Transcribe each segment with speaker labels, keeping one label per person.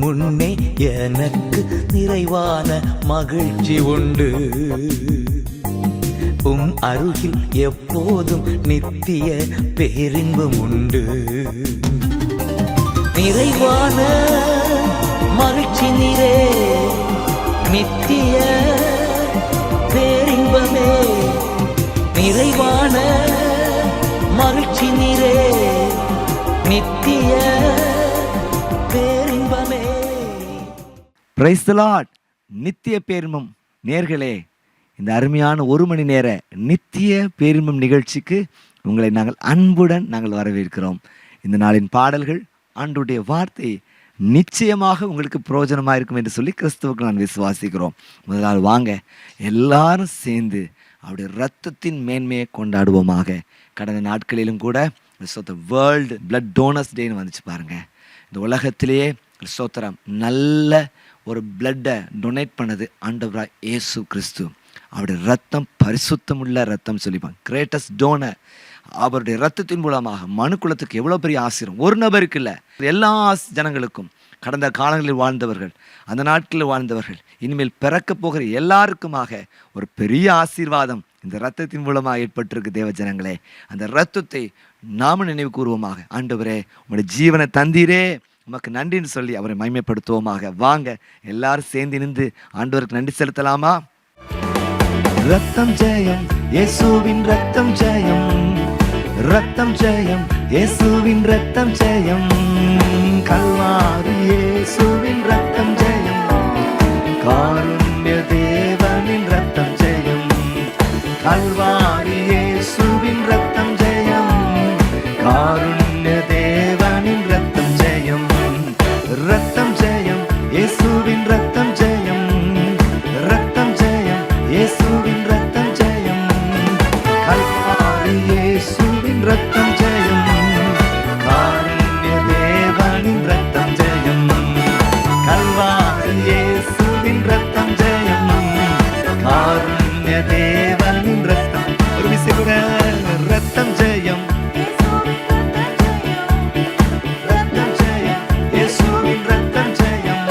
Speaker 1: முன்னே எனக்கு நிறைவான மகிழ்ச்சி உண்டு. அருகில் எப்போதும் நித்திய பேரின்பம் உண்டு. நிறைவான மகிழ்ச்சி நீரே, நித்திய பேரின்பமே. நிறைவான மகிழ்ச்சி நீரே, நித்திய பேரின்பமே.
Speaker 2: Praise the Lord. நித்திய பேரின்பம் நேயர்களே, இந்த அருமையான 1 மணி நேர நித்திய பேரின்பம் நிகழ்ச்சிக்கு உங்களை நாங்கள் வரவேற்கிறோம். இந்த நாளின் பாடல்கள், ஆண்டவருடைய வார்த்தை நிச்சயமாக உங்களுக்கு பிரயோஜனமாக இருக்கும் என்று சொல்லி கிறிஸ்துவுக்கு நான் விசுவாசிக்கிறோம். முதலாவது வாங்க எல்லாரும் சேர்ந்து அவருடைய இரத்தத்தின் மேன்மையை கொண்டாடுவோமாக. கடந்த நாட்களிலும் கூட வேர்ல்டு பிளட் டோனர்ஸ் டேன்னு வந்துச்சு பாருங்க. இந்த உலகத்திலேயே ஸ்தோத்திரம் நல்ல ஒரு பிளட்டை டொனேட் பண்ணது ஆண்டவராய் இயேசு கிறிஸ்து. அவருடைய ரத்தம் பரிசுத்தமுள்ள ரத்தம் சொல்லிப்பாங்க. Greatest toner. அவருடைய ரத்தத்தின் மூலமாக மனுக்குலத்துக்கு எவ்வளோ பெரிய ஆசீர்வாதம். ஒரு நபருக்கு இல்லை, எல்லா ஜனங்களுக்கும், கடந்த காலங்களில் வாழ்ந்தவர்கள், அந்த நாட்களில் வாழ்ந்தவர்கள், இனிமேல் பிறக்க போகிற எல்லாருக்குமாக ஒரு பெரிய ஆசீர்வாதம் இந்த ரத்தத்தின் மூலமாக ஏற்பட்டிருக்கு. தேவ ஜனங்களே, அந்த ரத்தத்தை நாம நினைவு கூறுவோமாக. ஆண்டவரே, உங்களுடைய ஜீவனை தந்தீரே, உமக்கு நன்றின்னு சொல்லி அவரை மகிமைப்படுத்துவோமாக. வாங்க எல்லாரும் சேர்ந்து நின்று ஆண்டவருக்கு நன்றி செலுத்தலாமா? ரத்தம் ஜெயம், இயேசுவின் ரத்தம் ஜெயம், ரத்தம் ஜெயம், இயேசுவின் ரத்தம் ஜெயம், கல்வாரி இயேசுவின் ரத்தம் ஜெயம், காருண்ய தேவனின் ரத்தம் ஜெயம், கல்வாரி இயேசுவின் ரத்தம் ஜெயம், காருண்ய தேவனின் ரத்தம் ஜெயம், ரத்தம் ஜெயம், இயேசுவின் ரத்தம் ஜெயம், ரத்தம் ஜெயம், இயேசுவின் ரத்தம் ஜெயம், கல்வாரி இயேசுவின் ரத்தம் ஜெயம், காருண்ய தேவனின் ரத்தம் ஜெயம், கல்வாரி இயேசுவின் ரத்தம் ஜெயம், காருண்ய தேவனின் ரத்தம். ஒரு விசிகுட ரத்தம் ஜெயம், ரத்தம் ஜெயம், இயேசுவின் ரத்தம் ஜெயம்,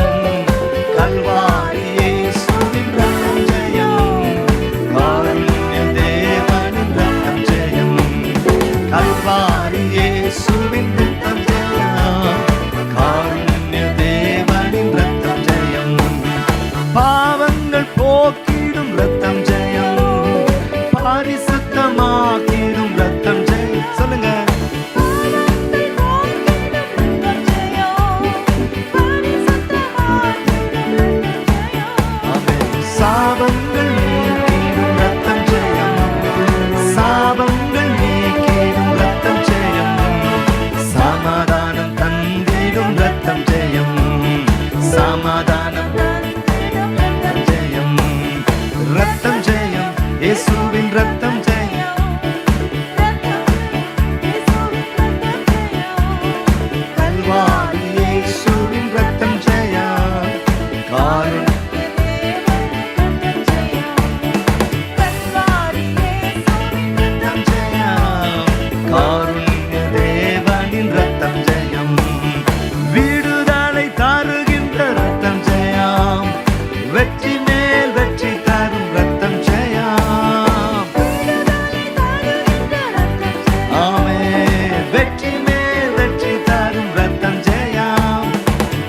Speaker 2: கல்வாரி இயேசுவின் ரத்தம் ஜெயம், காருண்ய தேவனின் ரத்தம் ஜெயம், கல்வாரி இயேசுவின் ரத்தம் ஜெயம், காருண்ய தேவனின் ரத்தம் ஜெயம், பாவங்கள் போக்கிடும் ரத்தம் ஜெயம், பரிசுத்தமாக்கிடும் ரத்தம் ஜெயம். சொல்லுங்க. சாபங்கள் நீக்கிடும் ரத்தம் ஜெயம், சாபங்கள் நீக்கிடும் ரத்தம் ஜெயம், சமாதானம் தந்திடும் ரத்தம் ஜெயம், சமாதானம் ஜெயம், ரத்தம் ஜெயம், இயேசுவின் ரத்தம் ஜெயம், கல்வாரி இயேசுவின் ரத்தம் ஜெயம், காருண்ய காருண்ய தேவனின் ரத்தம் ஜெயம், விடுதலை தருகின்ற ரத்தம் ஜெயம், வெற்றி மேல் வெற்றி தரும் ரத்தம் ஜெயம், ஆமே, வெற்றி மேல் வெற்றி தரும் ரத்தம் ஜெயம்,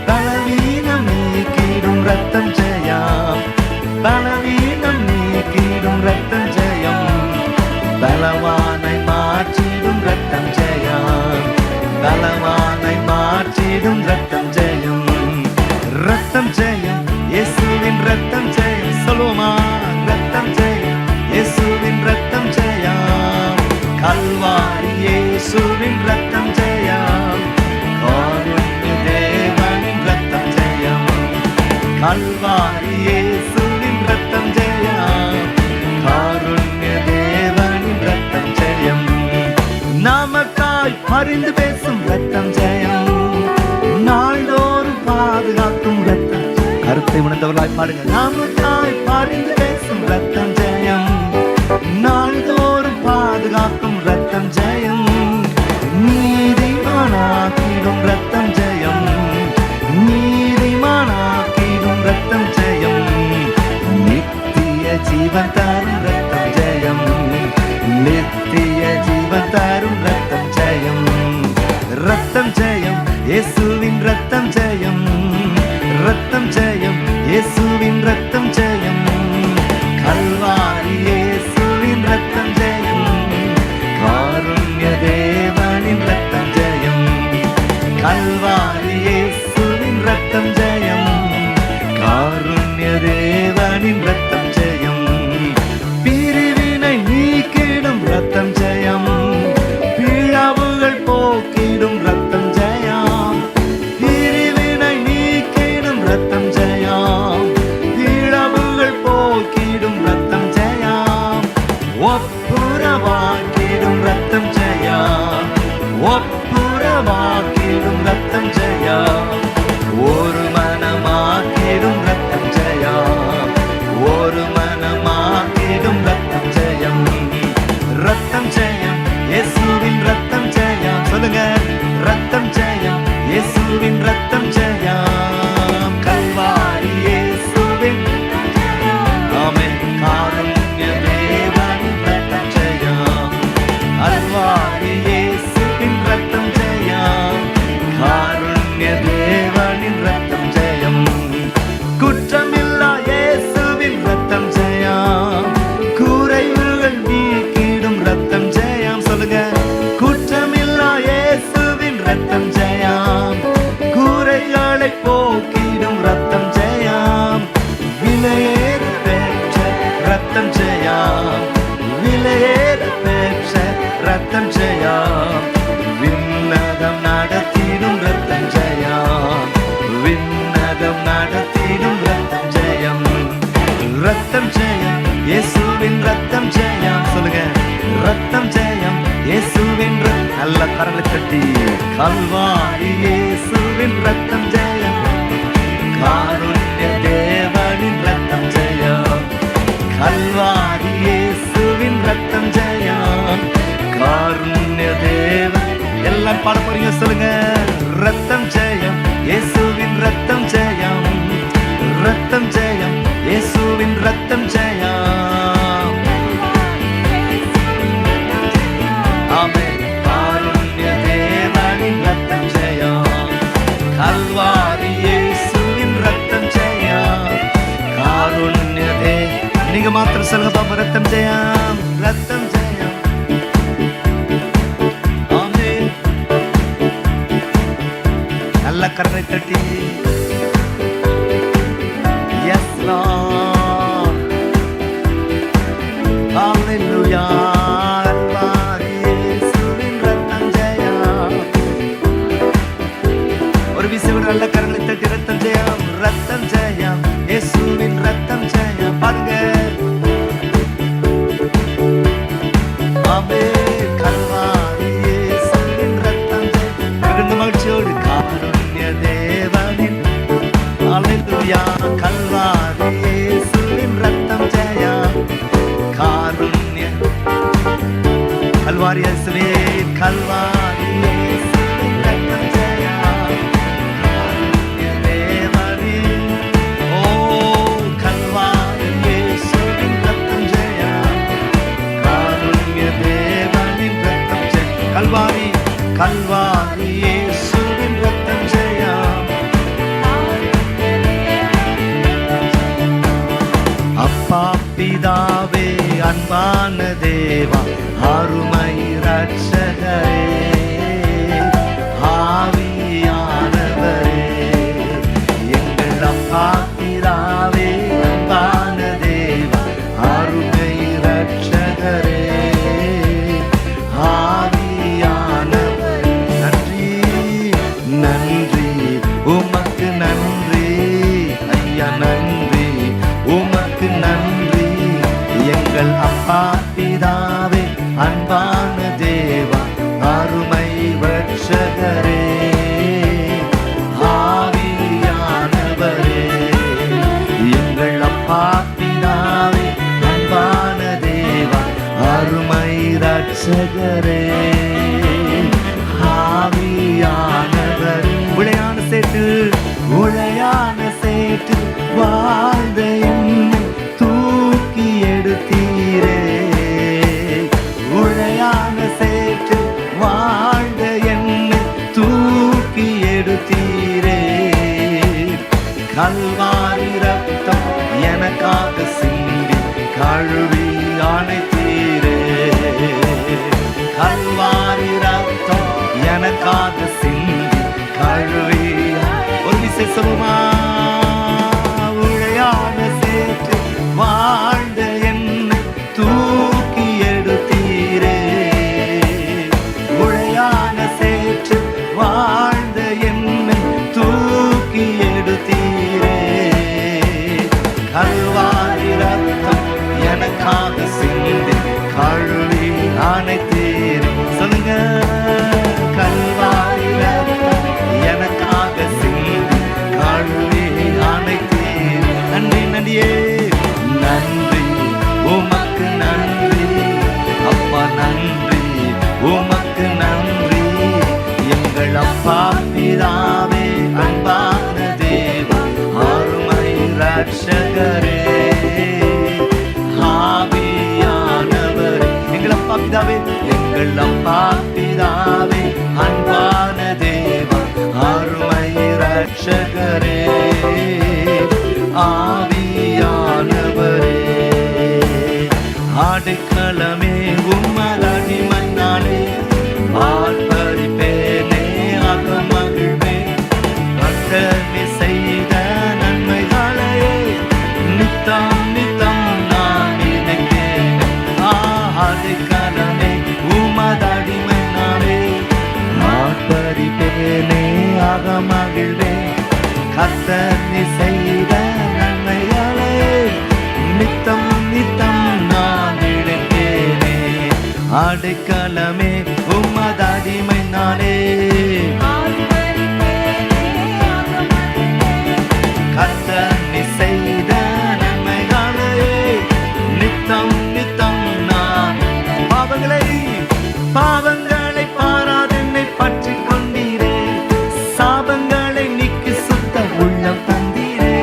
Speaker 2: பலவீனம் நீக்கிடும் ரத்தம் ஜெயம், பலவீனம் நீக்கிடும் ரத்தம் ஜெயம், பலவானை மாற்றிடும் ரத்தம் ஜெயம், பலவானை மாற்றிடும் ரத்தம் ஜெயம், ரத்தம் ஜெயம், இயேசுவின் ரத்தம் ஜெயம். சொல்லுமா? ரத்தம் ஜெயம், இயேசுவின் ரத்தம் ஜெயம், கல்வாரி இயேசுவின் ரத்தம் ஜெயம், காருண்ய தேவனின் ரத்தம் ஜெயம், கல்வாரி இயேசுவின் ரத்தம் ஜெயம், காருண்ய தேவனின் ரத்தம் ஜெயம், நமக்காய் பரிந்து பேசும் ரத்தம் ஜெயம், நாள்தோறும் பாதுகாக்கும் ரத்தம். கருத்தை உணர்ந்தவர்களாய் பாடுங்க. நமக்காய் பரிந்து பேசும் ரத்தம் ஜெயம், நாள்தோறும் பாதுகாக்கும் ரத்தம் ஜெயம், நீதிமானாக்கிடும் ரத்தம் ஜெயம், நீ இயேசுவின் ரத்தம் ஜெயம், ரத்தம் ஜெயம், இயேசுவின் ரத்தம் ஜெயம். கல்வாரி இயேசுவின் ரத்தம் ஜெயம், காருண்ய தேவனின் ரத்தம் ஜெயம். கல்வாரி இயேசுவின் ரத்தம் ஜெயம், காருண்ய தேவனின் ரத்தம் ஜெயம். பிரிவினை நீக்கிடும் ரத்தம் ஜெயம், பிளவுகள் போக்கிடும் ரத்தம் ஜெயம். பிரிவினை நீக்கிடும் ரத்தம் ஜெயம், பிளவுகள் போக்கிடும் ரத்தம் ஜெயம். ஒப்புரவாக்கிடும் ரத்தம் ஜெயம், ஒப்புரவாக்கிடும் ரத்தம் ஜெயம். ஒரு மனமாக்கிடும் ரத்தம் ஜெயம், ஒரு மனமாக்கிடும் ரத்தம் ஜெயம். ரத்தம் ஜெயம், இயேசுவின் ரத்தம் ஜெயம். சொல்லுங்க, ரத்தம் ஜெயம், இயேசுவின் ரத்தம் ஜெயம். கல்வாரி இயேசுவின், ஆமென், காருண்ய தேவனின் ரத்தம் ஜெயம். கல்வாரி இயேசுவின் ரத்தம் ஜெயம், காருண்ய தேவனின் ரத்தம் ஜெயம். குற்றமில்லா இயேசுவின் ரத்தம் ஜெயம், குறைவுகள் நீக்கிடும் ரத்தம் ஜெயம். சொல்லுங்க, குற்றமில்லா இயேசுவின் ரத்தம் ஜெயம், குறைகளை போக்கிடும் ரத்தம் ஜெயம். விலையேற பெற்ற ரத்தம் ஜெயம், விலையேற பெற்ற ரத்தம் ஜெயம். விண்ணகம் நடத்திடும் ரத்தம் ஜெயம், விண்ணகம் நடத்திடும் ரத்தம் ஜெயம். ரத்தம் ஜெயம், இயேசுவின் ரத்தம் ஜெயம். சொல்லுங்க, ரத்தம் ஜெயம், இயேசுவின் நல்ல கரங்களை தட்டி. கல்வாரி இயேசுவின் ரத்தம் ஜெயம், காருண்ய தேவனின் ரத்தம் ஜெயம். கல்வாரி இயேசுவின் ரத்தம் ஜெயம், காருண்ய தேவன். எல்லாம் பாட போறீங்க, சொல்லுங்க, ரத்தம் ஜெயம், இயேசுவின் ரத்தம் ஜெயம், ரத்தம் ஜெயம், இயேசுவின் ரத்தம் ஜெயம். ஆமென், காருண்ய தேவனின் ரத்தம் ஜெயம். கல்வாரி இயேசுவின் ரத்தம் ஜெயம், காருண்ய தே. நீங்க மாத்திரம் சொல்லுங்க பாப்பா, ரத்தம் ஜெயம், ரத்தம் ஜெயம். ஆமென், நல்ல கரங்களை தட்டி. Yes Lord, Hallelujah. கல்வாரி இயேசுவின் ரத்தம் ஜெயம். ஒரு விசையோடு நல்ல கரங்களை தட்டி, ரத்தம் ஜெயம், ரத்தம் ஜெயம், இயேசுவின் ரத்தம் ஜெயம். பாருங்க, ஆமென், கல்வாரி இயேசுவின் ரத்தம் ஜெயம். மிகுந்த மகிழ்ச்சியோடு காருண்ய தேவனின், ஹல்லேலூயா. கல்வாரி இயேசுவின் ரத்தம் ஜெயம், காருண்ய. கல்வாரி இயேசுவே, கல்வாரி இயேசுவின் ரத்தம் ஜெயம், காருண்ய தேவனின். ஓ, கல்வாரி இயேசுவின் ரத்தம் ஜெயம், காருண்ய தேவனின் ரத்தம் ஜெயம். கல்வாரி, கல்வாரி இயேசுவின் ரத்தம் ஜெயம். அப்பா பிதாவே, அன்பான தேவா, அருமை ரட்சகரே, ஆவியானவரே, எங்கள் அப்பா பிதாவே, அன்பான தேவா, அருமை ரட்சகரே, ஆவியானவரே. நன்றி, நன்றி, உமக்கு நன்றி ஐயா, நன்றி, உமக்கு நன்றி. எங்கள் அப்பா பிதாவே, அன்பான தேவா, அருமை ரட்சகரே, ஆவியானவரே, எங்கள் அப்பா பிதாவே, அன்பான தேவா, அருமை ரட்சகரே, ஆவியானவரே. உளையான சேட்டு, உளையான சேட்டு வாழ்ந்த என்னை தூக்கி எடுத்தீரே. கல்வாரி ரத்தம் எனக்காக சிந்தி கழுவி அணைத்தீரே. கல்வாரி ரத்தம் எனக்காக சிந்தி கழுவி ஒரு விசேஷமா உழையான சேற்று வாழ்ந்த என்னை தூக்கி எடுத்தீரே. உழையான சேற்று வாழ்ந்த என்னை தூக்கி எடுத்தீரே. கல்வாரி ரத்தம் எனக்காக சிந்தி கழுவி அணைத்தீரே. சொல்லுங்க, கல்வாரி ரத்தம் எனக்காக சிந்தி கழுவி அணைத்தீரே. நன்றி நன்றியே, நன்றி உமக்கு நன்றி அப்பா, நன்றி உமக்கு நன்றி எங்கள் அப்பா பிதாவே, அன்பான தேவா, அருமை ரட்சகரே, ஆவியானவரே. எங்கள் அப்பா பிதாவே, எங்கள் அப்பா பிதாவே, அன்பான தேவா, அருமை ரட்சகரே, ஆவியானவரே. ஆடுகளமே உம்மதடி மன்னாலே ஆர்ப்பரிப்பேனே அகமகிழ்வே. அத்தனை செய்த நன்மைகளே நித்தம் நித்தம் நான் நினைத்தேன். ஆடுகளமே உம்மதடி மன்னாலே ஆர்ப்பரிப்பேனே அகமகிழ்வே. கர்த்தர் செய்த நன்மைகளே நித்தம் நித்தம் நான் நினைத்தேனே. அடைக்கலமே உம்மதடிமை நானே. கர்த்தர் செய்த நன்மைகளே நித்தம் நித்தம் நான். பாவங்களை பாராதென்னை பற்றி கொண்டீரே. சாபங்களை நீக்கி சுத்த உள்ளம் தந்தீரே.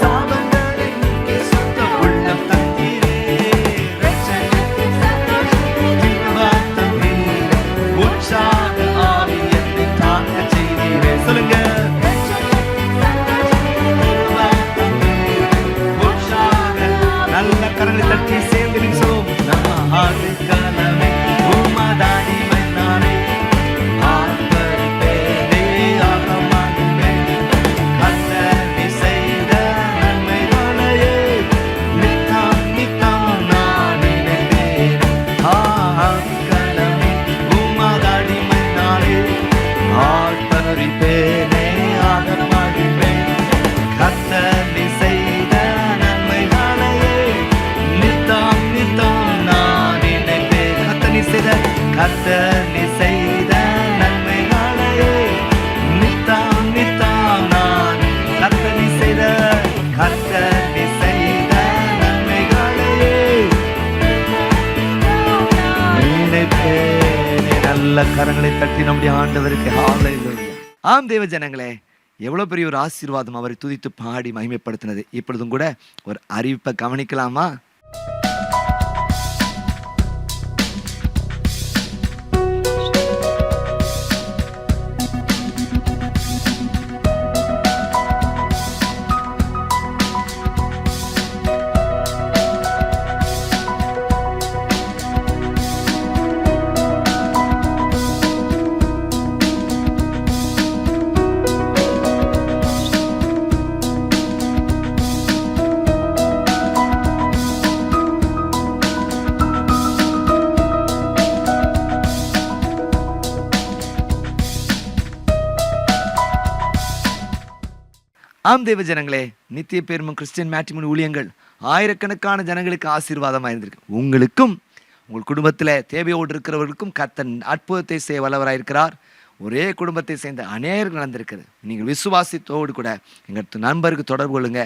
Speaker 2: சாபங்களை நீக்கி சுத்த உள்ளம் தந்தீரே. உற்சாக ஆவியத்தை தாங்க செய்தீரே. சொல்லுங்க, நல்ல கரங்களை தட்டி சேர்ந்து நின்றோம். ஆடுகளமே உம்மதடிமை நானே ஆர்ப்பரிப்பேனே அகமகிழ்வே. கர்த்தர் செய்த நன்மைகளையே நித்தம் நித்தம் நான் நினைத்தேன். ஆடுகளமே உம்மதடிமை நானே ஆர்ப்பரிப்பேனே அகமகிழ்வே. கர்த்தர் செய்த நன்மைகளையே நித்தம் நித்தம் நான் நினைப்பேன். கர்த்தர் செய்த நன்மைகளையே நித்தம் நித்தம் நான். கர்த்தர் செய்த நன்மைகளையே நினைப்பேன். நல்ல கரங்களை தட்டி நம்முடைய ஆண்டவருக்கு ஹல்லேலூயா. ஆம் தேவ ஜனங்களே, எவ்வளவு பெரிய ஒரு ஆசீர்வாதம் அவரை துதித்து பாடி மகிமைப்படுத்தினது. இப்பொழுதும் கூட ஒரு அறிவிப்பை கவனிக்கலாமா? ஆம் தேவ ஜனங்களே, நித்திய பேருமும் கிறிஸ்டியன் மேட்ரிமோனி ஊழியங்கள் ஆயிரக்கணக்கான ஜனங்களுக்கு ஆசீர்வாதமாக இருந்திருக்கு. உங்களுக்கும் உங்கள் குடும்பத்தில் தேவையோடு இருக்கிறவர்களுக்கும் கர்த்தர் அற்புதத்தை செய்ய வல்லவராயிருக்கிறார். ஒரே குடும்பத்தை சேர்ந்த அநேகர்கள் நடந்திருக்குது. நீங்கள் விசுவாசத்தோடு கூட எங்கள் நண்பருக்கு தொடர்பு கொள்ளுங்க.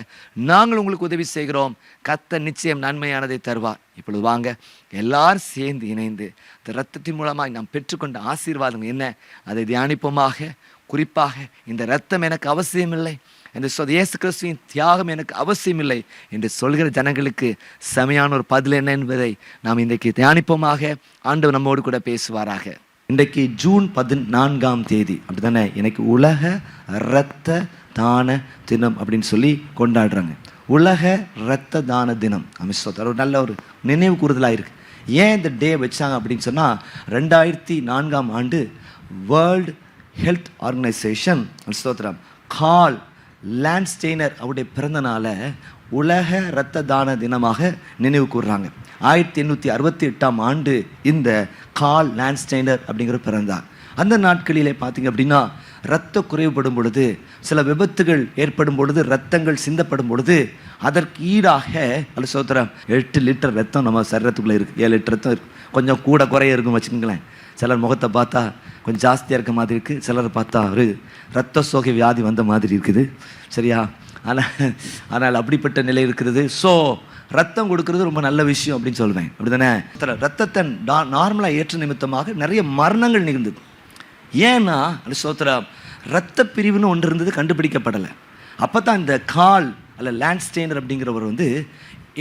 Speaker 2: நாங்கள் உங்களுக்கு உதவி செய்கிறோம். கர்த்தர் நிச்சயம் நன்மையானதை தருவார். இப்பொழுது வாங்க எல்லாரும் சேர்ந்து இணைந்து இந்த இரத்தத்தின் மூலமாக நாம் பெற்றுக்கொண்ட ஆசீர்வாதம் என்ன அதை தியானிப்போமாக. குறிப்பாக இந்த இரத்தம் எனக்கு அவசியமில்லை என்று இயேசு கிறிஸ்துவின் தியாகம் எனக்கு அவசியமில்லை என்று சொல்கிற ஜனங்களுக்கு செமையான ஒரு பதில் என்ன என்பதை நாம் இன்றைக்கு தியானிப்போமாக. ஆண்டவர் நம்மோடு கூட பேசுவாராக. இன்றைக்கு ஜூன் 14ஆம் தேதி அப்படி தானே, எனக்கு உலக இரத்த தான தினம் அப்படின்னு சொல்லி கொண்டாடுறாங்க. உலக இரத்த தான தினம் ஒரு நல்ல ஒரு நினைவு கூறுதலாக இருக்குது. ஏன் இந்த டே வச்சாங்க அப்படின்னு சொன்னால், 2004ஆம் ஆண்டு வேர்ல்டு ஹெல்த் ஆர்கனைசேஷன் ஸ்தோத்திரம் கால் லாண்ட்ஸ்டெய்னர் அவருடைய பிறந்த நாளை உலக இரத்த தான தினமாக நினைவு கூறுறாங்க. 1868ஆம் ஆண்டு இந்த கால் லாண்ட்ஸ்டெய்னர் அப்படிங்கிற பிறந்தார். அந்த நாட்களிலே பார்த்தீங்க அப்படின்னா, இரத்த குறைவுபடும் பொழுது, சில விபத்துகள் ஏற்படும் பொழுது, இரத்தங்கள் சிந்தப்படும் பொழுது, அதற்கு ஈடாக அல்ல சோத்திரம் 8 லிட்டர் ரத்தம் நம்ம சரீரத்துக்குள்ளே இருக்குது. 7 லிட்டர் ரத்தம் இருக்குது. கொஞ்சம் கூட குறைய இருக்கும் வச்சுக்கோங்களேன். சிலர் முகத்தை பார்த்தா கொஞ்சம் ஜாஸ்தியாக இருக்க மாதிரி இருக்குது, சிலர் பார்த்தா ஒரு இரத்த சோகை வியாதி வந்த மாதிரி இருக்குது. சரியா? ஆனால் அப்படிப்பட்ட நிலை இருக்கிறது. ஸோ ரத்தம் கொடுக்கறது ரொம்ப நல்ல விஷயம் அப்படின்னு சொல்லுவேன். அப்படி தானே? ரத்தத்தை நார்மலாக ஏற்ற நிமித்தமாக நிறைய மரணங்கள் நிகழ்ந்தது. ஏன்னா அது சோத்திரம் இரத்த பிரிவுன்னு ஒன்று இருந்தது, கண்டுபிடிக்கப்படலை. அப்போ தான் இந்த கால் அல்ல லாண்ட்ஸ்டெய்னர் அப்படிங்கிறவர்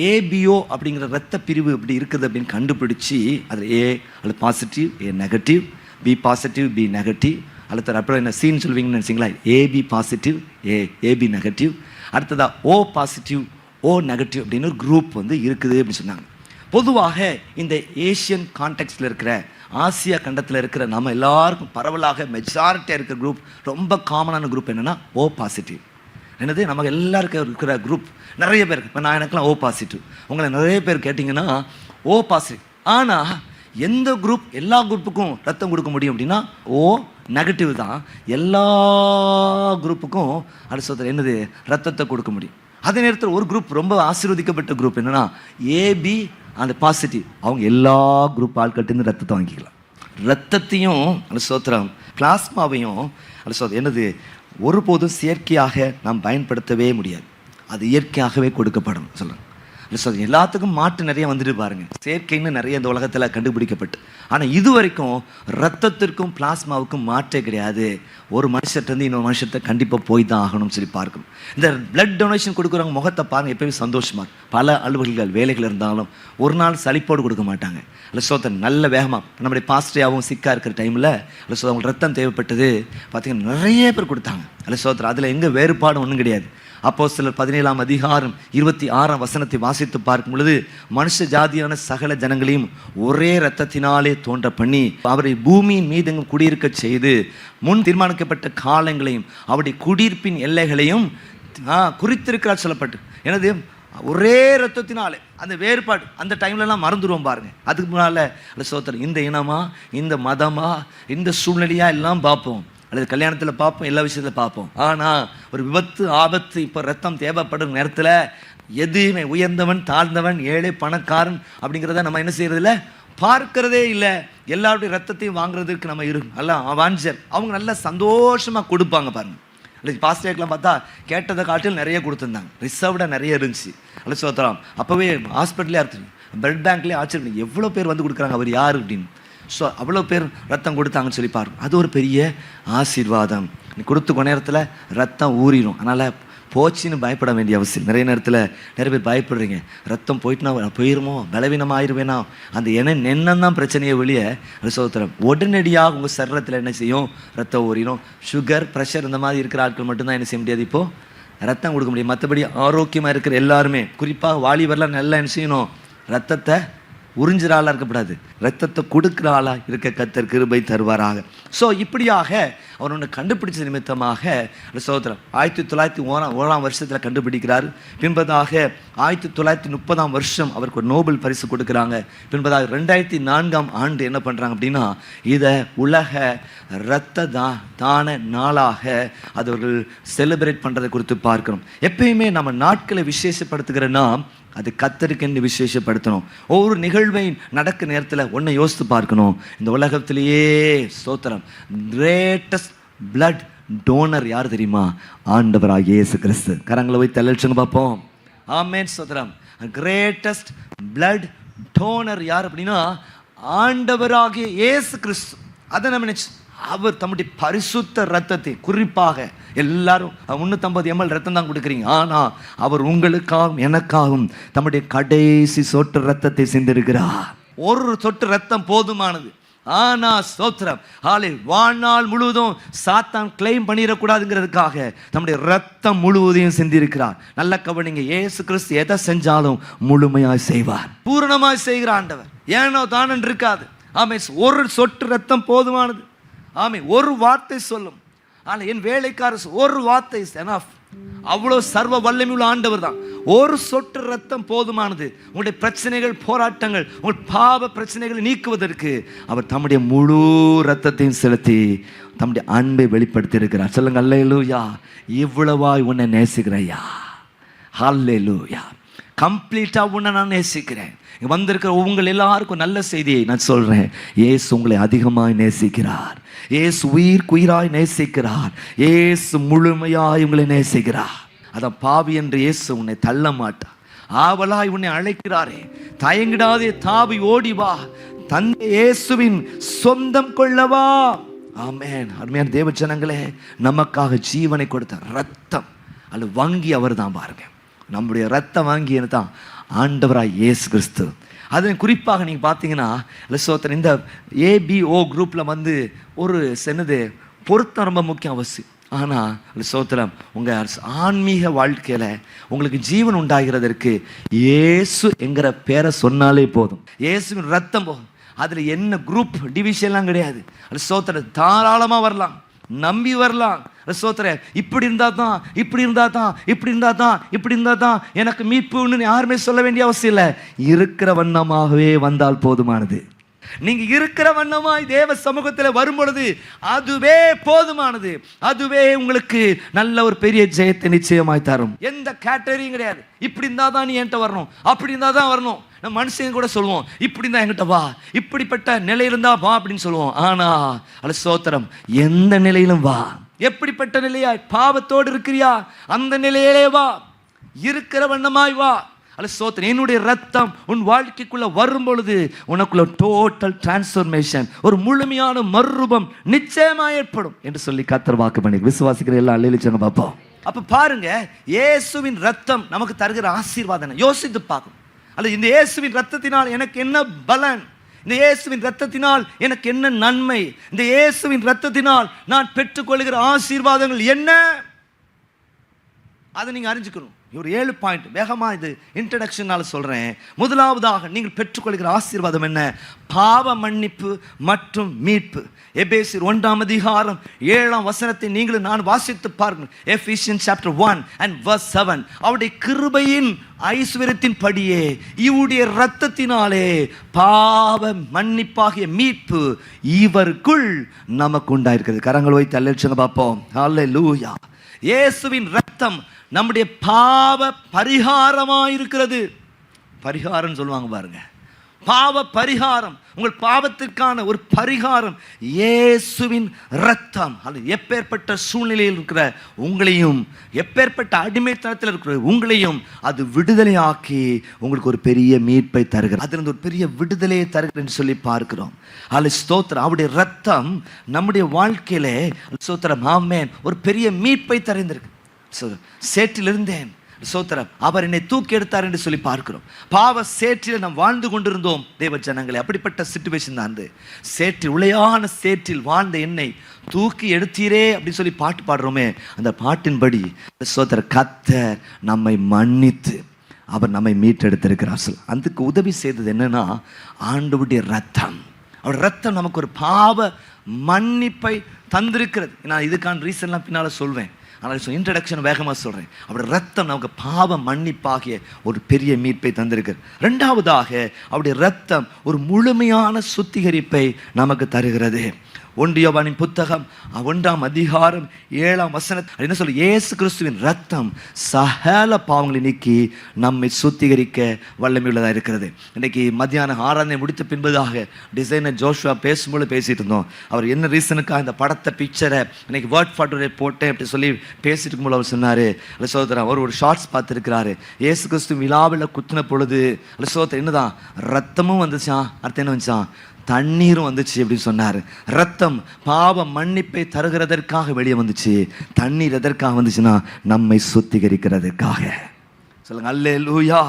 Speaker 2: ஏபிஓ அப்படிங்கிற இரத்த பிரிவு இப்படி இருக்குது அப்படின்னு கண்டுபிடிச்சி, அதில் ஏ அல்லது positive, A negative, B positive, B negative, அடுத்தது அப்புறம் என்ன சீன்னு சொல்லுவீங்கன்னு நினச்சிங்களா, ஏபி பாசிட்டிவ், ஏபி நெகட்டிவ், அடுத்ததாக ஓ பாசிட்டிவ், ஓ நெகட்டிவ் அப்படின்னு ஒரு குரூப் இருக்குது அப்படின்னு சொன்னாங்க. பொதுவாக இந்த ஏஷியன் கான்டெக்ஸ்டில் இருக்கிற, ஆசியா கண்டத்தில் இருக்கிற நம்ம எல்லாருக்கும் பரவலாக மெஜாரிட்டியாக இருக்கிற குரூப், ரொம்ப காமனான குரூப் என்னென்னா ஓ பாசிட்டிவ். என்னது, நமக்கு எல்லாருக்கும் இருக்கிற குரூப் நிறைய பேர். இப்போ நான் எனக்குலாம் ஓ பாசிட்டிவ், உங்களை நிறைய பேர் கேட்டிங்கன்னா ஓ பாசிட்டிவ். ஆனால் எந்த குரூப் எல்லா குரூப்புக்கும் ரத்தம் கொடுக்க முடியும் அப்படின்னா ஓ நெகட்டிவ் தான் எல்லா குரூப்புக்கும் அடுத்த என்னது ரத்தத்தை கொடுக்க முடியும். அதே நேரத்தில் ஒரு குரூப் ரொம்ப ஆசீர்வதிக்கப்பட்ட குரூப் என்னென்னா ஏபி அந்த பாசிட்டிவ், அவங்க எல்லா குரூப் ஆட்கள்கிட்ட ரத்தத்தை வாங்கிக்கலாம். ரத்தத்தையும் சோத்திரம் பிளாஸ்மாவையும் என்னது ஒருபோதும் செயற்கையாக நாம் பயன்படுத்தவே முடியாது. அது இயற்கையாகவே கொடுக்கப்படும் சொல்லுங்கள். எல்லாத்துக்கும் மாற்று நிறைய வந்துட்டு பாருங்க, செயற்கைன்னு நிறைய இந்த உலகத்தில் கண்டுபிடிக்கப்பட்டு. ஆனால் இது வரைக்கும் ரத்தத்திற்கும் பிளாஸ்மாவுக்கும் மாற்றே கிடையாது. ஒரு மனுஷர்கிட்ட இன்னொரு மனுஷத்தை கண்டிப்பாக போய் தான் ஆகணும்னு சொல்லி பார்க்கணும். இந்த பிளட் டொனேஷன் கொடுக்குறவங்க முகத்தை பாருங்கள், எப்பயுமே சந்தோஷமாக இருக்கும். பல அலுவல்கள் வேலைகள் இருந்தாலும் ஒரு நாள் சலிப்போடு கொடுக்க மாட்டாங்க. இல்லை சோத்தன் நல்ல வேகமாக நம்முடைய பாஸ்டரியாகவும் சிக்காக இருக்கிற டைமில் இல்லை சோ அவங்களுக்கு ரத்தம் தேவைப்பட்டது பார்த்தீங்கன்னா நிறைய பேர் கொடுத்தாங்க. இல்லை சோத்திரம் அதில் எங்கே வேறுபாடு ஒன்றும் கிடையாது. அப்போஸ்தலர் 17ஆம் அதிகாரம் 26ஆம் வசனத்தை வாசித்து பார்க்கும் பொழுது, மனுஷ ஜாதியான சகல ஜனங்களையும் ஒரே இரத்தத்தினாலே தோன்ற பண்ணி அவரை பூமியின் மீது குடியிருக்க செய்து முன் தீர்மானிக்கப்பட்ட காலங்களையும் அவருடைய குடியிருப்பின் எல்லைகளையும் குறித்திருக்கிறார் சொல்லப்பட்டு. எனது ஒரே ரத்தத்தினாலே அந்த வேறுபாடு அந்த டைம்லலாம் மறந்துடுவோம் பாருங்க. அதுக்கு முன்னால் சோத்திரம் இந்த இனமா, இந்த மதமா, இந்த சூழ்நிலையா எல்லாம் பார்ப்போம், அல்லது கல்யாணத்தில் பார்ப்போம், எல்லா விஷயத்தில் பார்ப்போம். ஆனால் ஒரு விபத்து ஆபத்து இப்போ ரத்தம் தேவைப்படும் நேரத்தில் எதுவுமே உயர்ந்தவன் தாழ்ந்தவன் ஏழை பணக்காரன் அப்படிங்கிறத நம்ம என்ன செய்யறதில்ல, பார்க்கிறதே இல்லை. எல்லாருடைய ரத்தத்தையும் வாங்குறதுக்கு நம்ம நல்லா வாஞ்சர் அவங்க நல்லா சந்தோஷமாக கொடுப்பாங்க பாருங்க. அல்லது பாஸ்டேக்கெலாம் பார்த்தா கேட்டதை காட்டில் நிறைய கொடுத்துருந்தாங்க, ரிசர்வ்டாக நிறைய இருந்துச்சு. அல்ல சோத்திரம் அப்போவே ஹாஸ்பிட்டலே அறுத்து பிளட் பேங்க்லேயே ஆச்சரியம், எவ்வளோ பேர் கொடுக்குறாங்க, அவர் யார் அப்படின்னு. ஸோ அவ்வளோ பேர் ரத்தம் கொடுத்தாங்கன்னு சொல்லி பாருங்க. அது ஒரு பெரிய ஆசீர்வாதம். நீ கொடுத்த நேரத்தில் ரத்தம் ஊறிடும். அதனால் போச்சுன்னு பயப்பட வேண்டிய அவசியம். நிறைய நேரத்தில் நிறைய பேர் பயப்படுறீங்க, ரத்தம் போயிட்டுனா போயிருமோ, பலவீனம் ஆயிடுவேனா, அந்த எண்ணம் தான் பிரச்சனையை வெளியே சோத்திரம் உடனடியாக உங்கள் சரீரத்தில் என்ன செய்யும், ரத்தம் ஊறிடும். சுகர் ப்ரெஷர் இந்த மாதிரி இருக்கிற ஆட்கள் மட்டும்தான் என்ன செய்ய முடியாது, இப்போது ரத்தம் கொடுக்க முடியும். மற்றபடி ஆரோக்கியமாக இருக்கிற எல்லாருமே, குறிப்பாக வாலிபர்லாம் நல்லா என்ன செய்யணும், ரத்தத்தை உறிஞ்சிற ஆளாக இருக்கக்கூடாது, ரத்தத்தை கொடுக்குற ஆளாக இருக்க கர்த்தர் கிருபை தருவாராக. ஸோ இப்படியாக அவர் ஒன்று கண்டுபிடிச்ச நிமித்தமாக சோதரம் 1901ஆம் வருஷத்தில் கண்டுபிடிக்கிறார். பின்பதாக 1930ஆம் வருஷம் அவருக்கு ஒரு நோபல் பரிசு கொடுக்குறாங்க. பின்பதாக 2004ஆம் ஆண்டு என்ன பண்ணுறாங்க அப்படின்னா, இதை உலக இரத்த தான நாளாக அது அவர்கள் செலிப்ரேட் பண்ணுறதை குறித்து பார்க்கணும். எப்பயுமே நம்ம நாட்களை விசேஷப்படுத்துகிற நாம் அது கர்த்தருக்கென்று விசேஷப்படுத்தணும். ஒவ்வொரு நிகழ்வை நடக்க நேரத்தில் ஒன்றை யோசித்து பார்க்கணும், இந்த உலகத்திலேயே ஸ்தோத்திரம் கிரேட்டஸ்ட் பிளட் டோனர் யார் தெரியுமா, ஆண்டவராகிய இயேசு கிறிஸ்து. கரங்களை போய் தள்ளச்சுங்க பார்ப்போம். ஆமென் ஸ்தோத்திரம். கிரேட்டஸ்ட் பிளட் டோனர் யார் அப்படின்னா ஆண்டவராகிய இயேசு கிறிஸ்து. அதை நம்ம நினைச்சு அவர் தம்முடைய பரிசுத்த ரத்தத்தை, குறிப்பாக எல்லாரும் 350 ml ரத்தம் தான் கொடுக்குறீங்க, ஆனால் அவர் உங்களுக்காகவும் எனக்காகவும் தம்முடைய கடைசி சொட்டு ரத்தத்தை சிந்திருக்கிறார். ஒரு சொட்டு ரத்தம் போதுமானது. ஆனா ஸ்தோத்திரம், வாழ்நாள் முழுவதும் சாத்தான் கிளைம் பண்ணிடக்கூடாதுங்கிறதுக்காக நம்முடைய ரத்தம் முழுவதையும் சிந்திருக்கிறார். நல்ல கவனிங்க, இயேசு கிறிஸ்து எதை செஞ்சாலும் முழுமையாய் செய்வார், பூரணமாய் செய்கிற ஆண்டவர். ஏனோ தானன் இருக்காது. ஆமே, ஒரு சொட்டு ரத்தம் போதுமானது. ஆமே, ஒரு வார்த்தை சொல்லும். ஆனால் என் வேலைக்காரர் ஒரு வார்த்தை enough. அவ்வளோ சர்வ வல்லமையுள்ள ஆண்டவர் தான். ஒரு சொட்டு ரத்தம் போதுமானது. உங்களுடைய பிரச்சனைகள், போராட்டங்கள், உங்கள் பாவ பிரச்சனைகளை நீக்குவதற்கு அவர் தம்முடைய முழு ரத்தத்தையும் செலுத்தி தம்முடைய அன்பை வெளிப்படுத்தி இருக்கிறார். சொல்லுங்க அல்லேலூயா. இவ்வளவாய் உன்னை நேசிக்கிறையா. ஹல்லேலூயா. கம்ப்ளீட்டா உன்னை நான் நேசிக்கிறேன். வந்திருக்கிற உங்கள் எல்லாருக்கும் நல்ல செய்தியை நான் சொல்றேன். இயேசு உங்களை அதிகமாய் நேசிக்கிறார். இயேசு உயிராய் நேசிக்கிறார். இயேசு முழுமையாய் உங்களை நேசிக்கிறார். அதான் பாவி என்று இயேசு உன்னை தள்ள மாட்டார். ஆவலாய் உன்னை அழைக்கிறாரே, தயங்கிடாதே, தாவி ஓடி வா, தந்தை இயேசுவின் சொந்தம் கொள்ளவா. ஆமென். அருமையான தேவ ஜனங்களே, நமக்காக ஜீவனை கொடுத்த ரத்தம் அல்ல வங்கி அவர் தான். பாருங்க, நம்முடைய ரத்தம் வாங்கி தான் ஆண்டவராய் இயேசு கிறிஸ்து. அது குறிப்பாக நீங்கள் பார்த்தீங்கன்னா சோத்திரம், இந்த ஏபிஓ குரூப்பில் வந்து ஒரு சென்னது பொருத்தம் ரொம்ப முக்கியம், அவசியம். ஆனால் சோத்திரம், உங்கள் ஆன்மீக வாழ்க்கையில் உங்களுக்கு ஜீவன் உண்டாகிறதற்கு இயேசு என்கிற பேரை சொன்னாலே போதும். இயேசுவின் ரத்தம் போதும். அதில் என்ன குரூப் டிவிஷன்லாம் கிடையாது. அது சோத்திரம், தாராளமாக வரலாம், நம்பி வரலாம். சோத்திரம், இப்படி இருந்தா தான், இப்படி இருந்தா தான், இப்படி இருந்தா தான், இப்படி இருந்தா தான் எனக்கு மீட்புன்னு யாருமே சொல்ல வேண்டிய அவசியம் இல்லை. இருக்கிற வண்ணமாகவே வந்தால் போதுமானது. நீங்க இருக்கிற வண்ணமாய் தேவ சமூகத்தில் வரும் பொழுது அதுவே போதுமானது. அதுவே உங்களுக்கு நல்ல ஒரு பெரிய ஜெயத்தை நிச்சயமாய் தரும். எந்த கேட்டகரியும் கிடையாது. இப்படி இருந்தா தான் நீ என்கிட்ட வரணும், அப்படி இருந்தா தான் வரணும். நம்ம மனுஷங்க கூட சொல்லுவோம், இப்படி இருந்தா என்கிட்ட வா, இப்படிப்பட்ட நிலை இருந்தா வா அப்படின்னு சொல்லுவோம். ஆனா அல்ல சோத்திரம், எந்த நிலையிலும் வா. எப்படிப்பட்ட நிலையா, பாவத்தோடு இருக்கிறியா, அந்த நிலையிலே வா. இருக்கிற வண்ணமாய் வா. அல்ல சோத்திரம், என்னுடைய ரத்தம் உன் வாழ்க்கைக்குள்ள வரும் பொழுது உனக்குள்ள டோட்டல் டிரான்ஸ்ஃபர்மேஷன், ஒரு முழுமையான மறுரூபம் நிச்சயமா ஏற்படும் என்று சொல்லி கர்த்தர் வாக்கு பண்ணி விசுவாசிக்கிற எல்லாம் அல்லேலூயா பார்ப்போம். அப்ப பாருங்க, இயேசுவின் ரத்தம் நமக்கு தருகிற ஆசீர்வாதம் யோசித்து பார்க்கணும். அல்ல, இந்த இயேசுவின் ரத்தத்தினால் எனக்கு என்ன பலன், இந்த இயேசுவின் ரத்தத்தினால் எனக்கு என்ன நன்மை, இந்த இயேசுவின் ரத்தத்தினால் நான் பெற்றுக்கொள்கிற ஆசீர்வாதங்கள் என்ன, அதை நீங்க அறிஞ்சுக்கணும். ஒரு 7 பாயிண்ட் வேகமா இது இன்ட்ரடக்ஷனால சொல்றேன். முதலாவதாக நீங்கள் பெற்றுக்கொள்கிற ஆசீர்வாதம் என்ன? பாவ மன்னிப்பு மற்றும் மீட்பு. எபேசியர் 1ஆம் அதிகாரம் 7ஆம் வசனத்தை நீங்களும் நான் வாசித்து பாருங்கள். Ephesians chapter 1 and verse 7. அவருடைய கிருபையின் ஐஸ்வரியத்தின் படியே இவருடைய இரத்தத்தினாலே பாவ மன்னிப்பாகிய மீட்பு இவருக்குள் நமக்கு உண்டாயிருக்கிறது. கரங்கள் வைத்து அல்லேலூயா பார்ப்போம். ஹல்லேலூயா. இயேசுவின் இரத்தம் நம்முடைய பாவ பரிகாரமாயிருக்கிறது. பரிகாரம் சொல்லுவாங்க பாருங்க, பாவ பரிகாரம், உங்கள் பாவத்திற்கான ஒரு பரிகாரம் இயேசுவின் இரத்தம். அது எப்பேற்பட்ட சூழ்நிலையில் இருக்கிற உங்களையும், எப்பேற்பட்ட அடிமைத்தனத்தில் இருக்கிற உங்களையும் அது விடுதலை ஆக்கி உங்களுக்கு ஒரு பெரிய மீட்பை தருகிறது. அதிலிருந்து ஒரு பெரிய விடுதலையை தருகிறேன்னு சொல்லி பார்க்கிறோம். அல்ல ஸ்தோத்திரம், அவருடைய இரத்தம் நம்முடைய வாழ்க்கையிலே ஸ்தோத்திரம் ஆமென் ஒரு பெரிய மீட்பை தருந்திருக்கு. சேற்றில் இருந்தேன், சோத்திரம், அவர் என்னை தூக்கி எடுத்தார் என்று சொல்லி பார்க்கிறோம். பாவ சேற்றில் நாம் வாழ்ந்து கொண்டிருந்தோம் தேவ ஜனங்களே. அப்படிப்பட்ட சிச்சுவேஷன் தான். அந்த சேற்றில், உளையான சேற்றில் வாழ்ந்த என்னை தூக்கி எடுத்தீரே அப்படின்னு சொல்லி பாட்டு பாடுறோமே, அந்த பாட்டின்படி சோத்திர கர்த்தர் நம்மை மன்னித்து அவர் நம்மை மீட்டெடுத்திருக்கிறார். அதுக்கு உதவி செய்தது என்னன்னா ஆண்டவருடைய ரத்தம். அவருடைய ரத்தம் நமக்கு ஒரு பாவ மன்னிப்பை தந்திருக்கிறது. நான் இதுக்கான ரீசன்லாம் பின்னால் சொல்வேன். ஆனால் இன்ட்ரடக்ஷன் வேகமாக சொல்கிறேன். அவருடைய ரத்தம் நமக்கு பாவ மன்னிப்பாகிய ஒரு பெரிய மீட்பை தந்திருக்கிறது. ரெண்டாவதாக அவருடைய ரத்தம் ஒரு முழுமையான சுத்திகரிப்பை நமக்கு தருகிறது. 1 யோவானின் புத்தகம் 1ஆம் அதிகாரம் 7ஆம் வசனம் என்ன சொல்லு? இயேசு கிறிஸ்துவின் ரத்தம் சகல பாவங்களை நீக்கி நம்மை சுத்திகரிக்க வல்லமையுள்ளதாக இருக்கிறது. இன்றைக்கி மத்தியானம் ஆராதனை முடித்த பின்பதாக டிசைனர் ஜோஷுவா பேசும்போது பேசிகிட்டு இருந்தோம். அவர் என்ன ரீசனுக்காக இந்த படத்தை பிக்சரை இன்னைக்கு வேர்ட் ஃபாட்டோட போட்டேன் அப்படி சொல்லி பேசிட்டு இருக்கும்போது அவர் சொன்னார், அல்ல சோதரன், அவர் ஒரு ஷார்ட்ஸ் பார்த்துருக்கிறாரு. இயேசு கிறிஸ்து விழாவில் குத்தின பொழுது அல்ல சோதரன் என்னதான் ரத்தமும் வந்துச்சான், அர்த்தம் என்ன வந்துச்சான், தண்ணீரும் வந்துச்சு அப்படின்னு சொன்னார். ரத்தம் பாவ மன்னிப்பை தருகிறதற்காக வெளியே வந்துச்சு. தண்ணீர் எதற்காக வந்துச்சுன்னா நம்மை சுத்திகரிக்கிறதுக்காக. சொல்லுங்க அல்லேலூயா.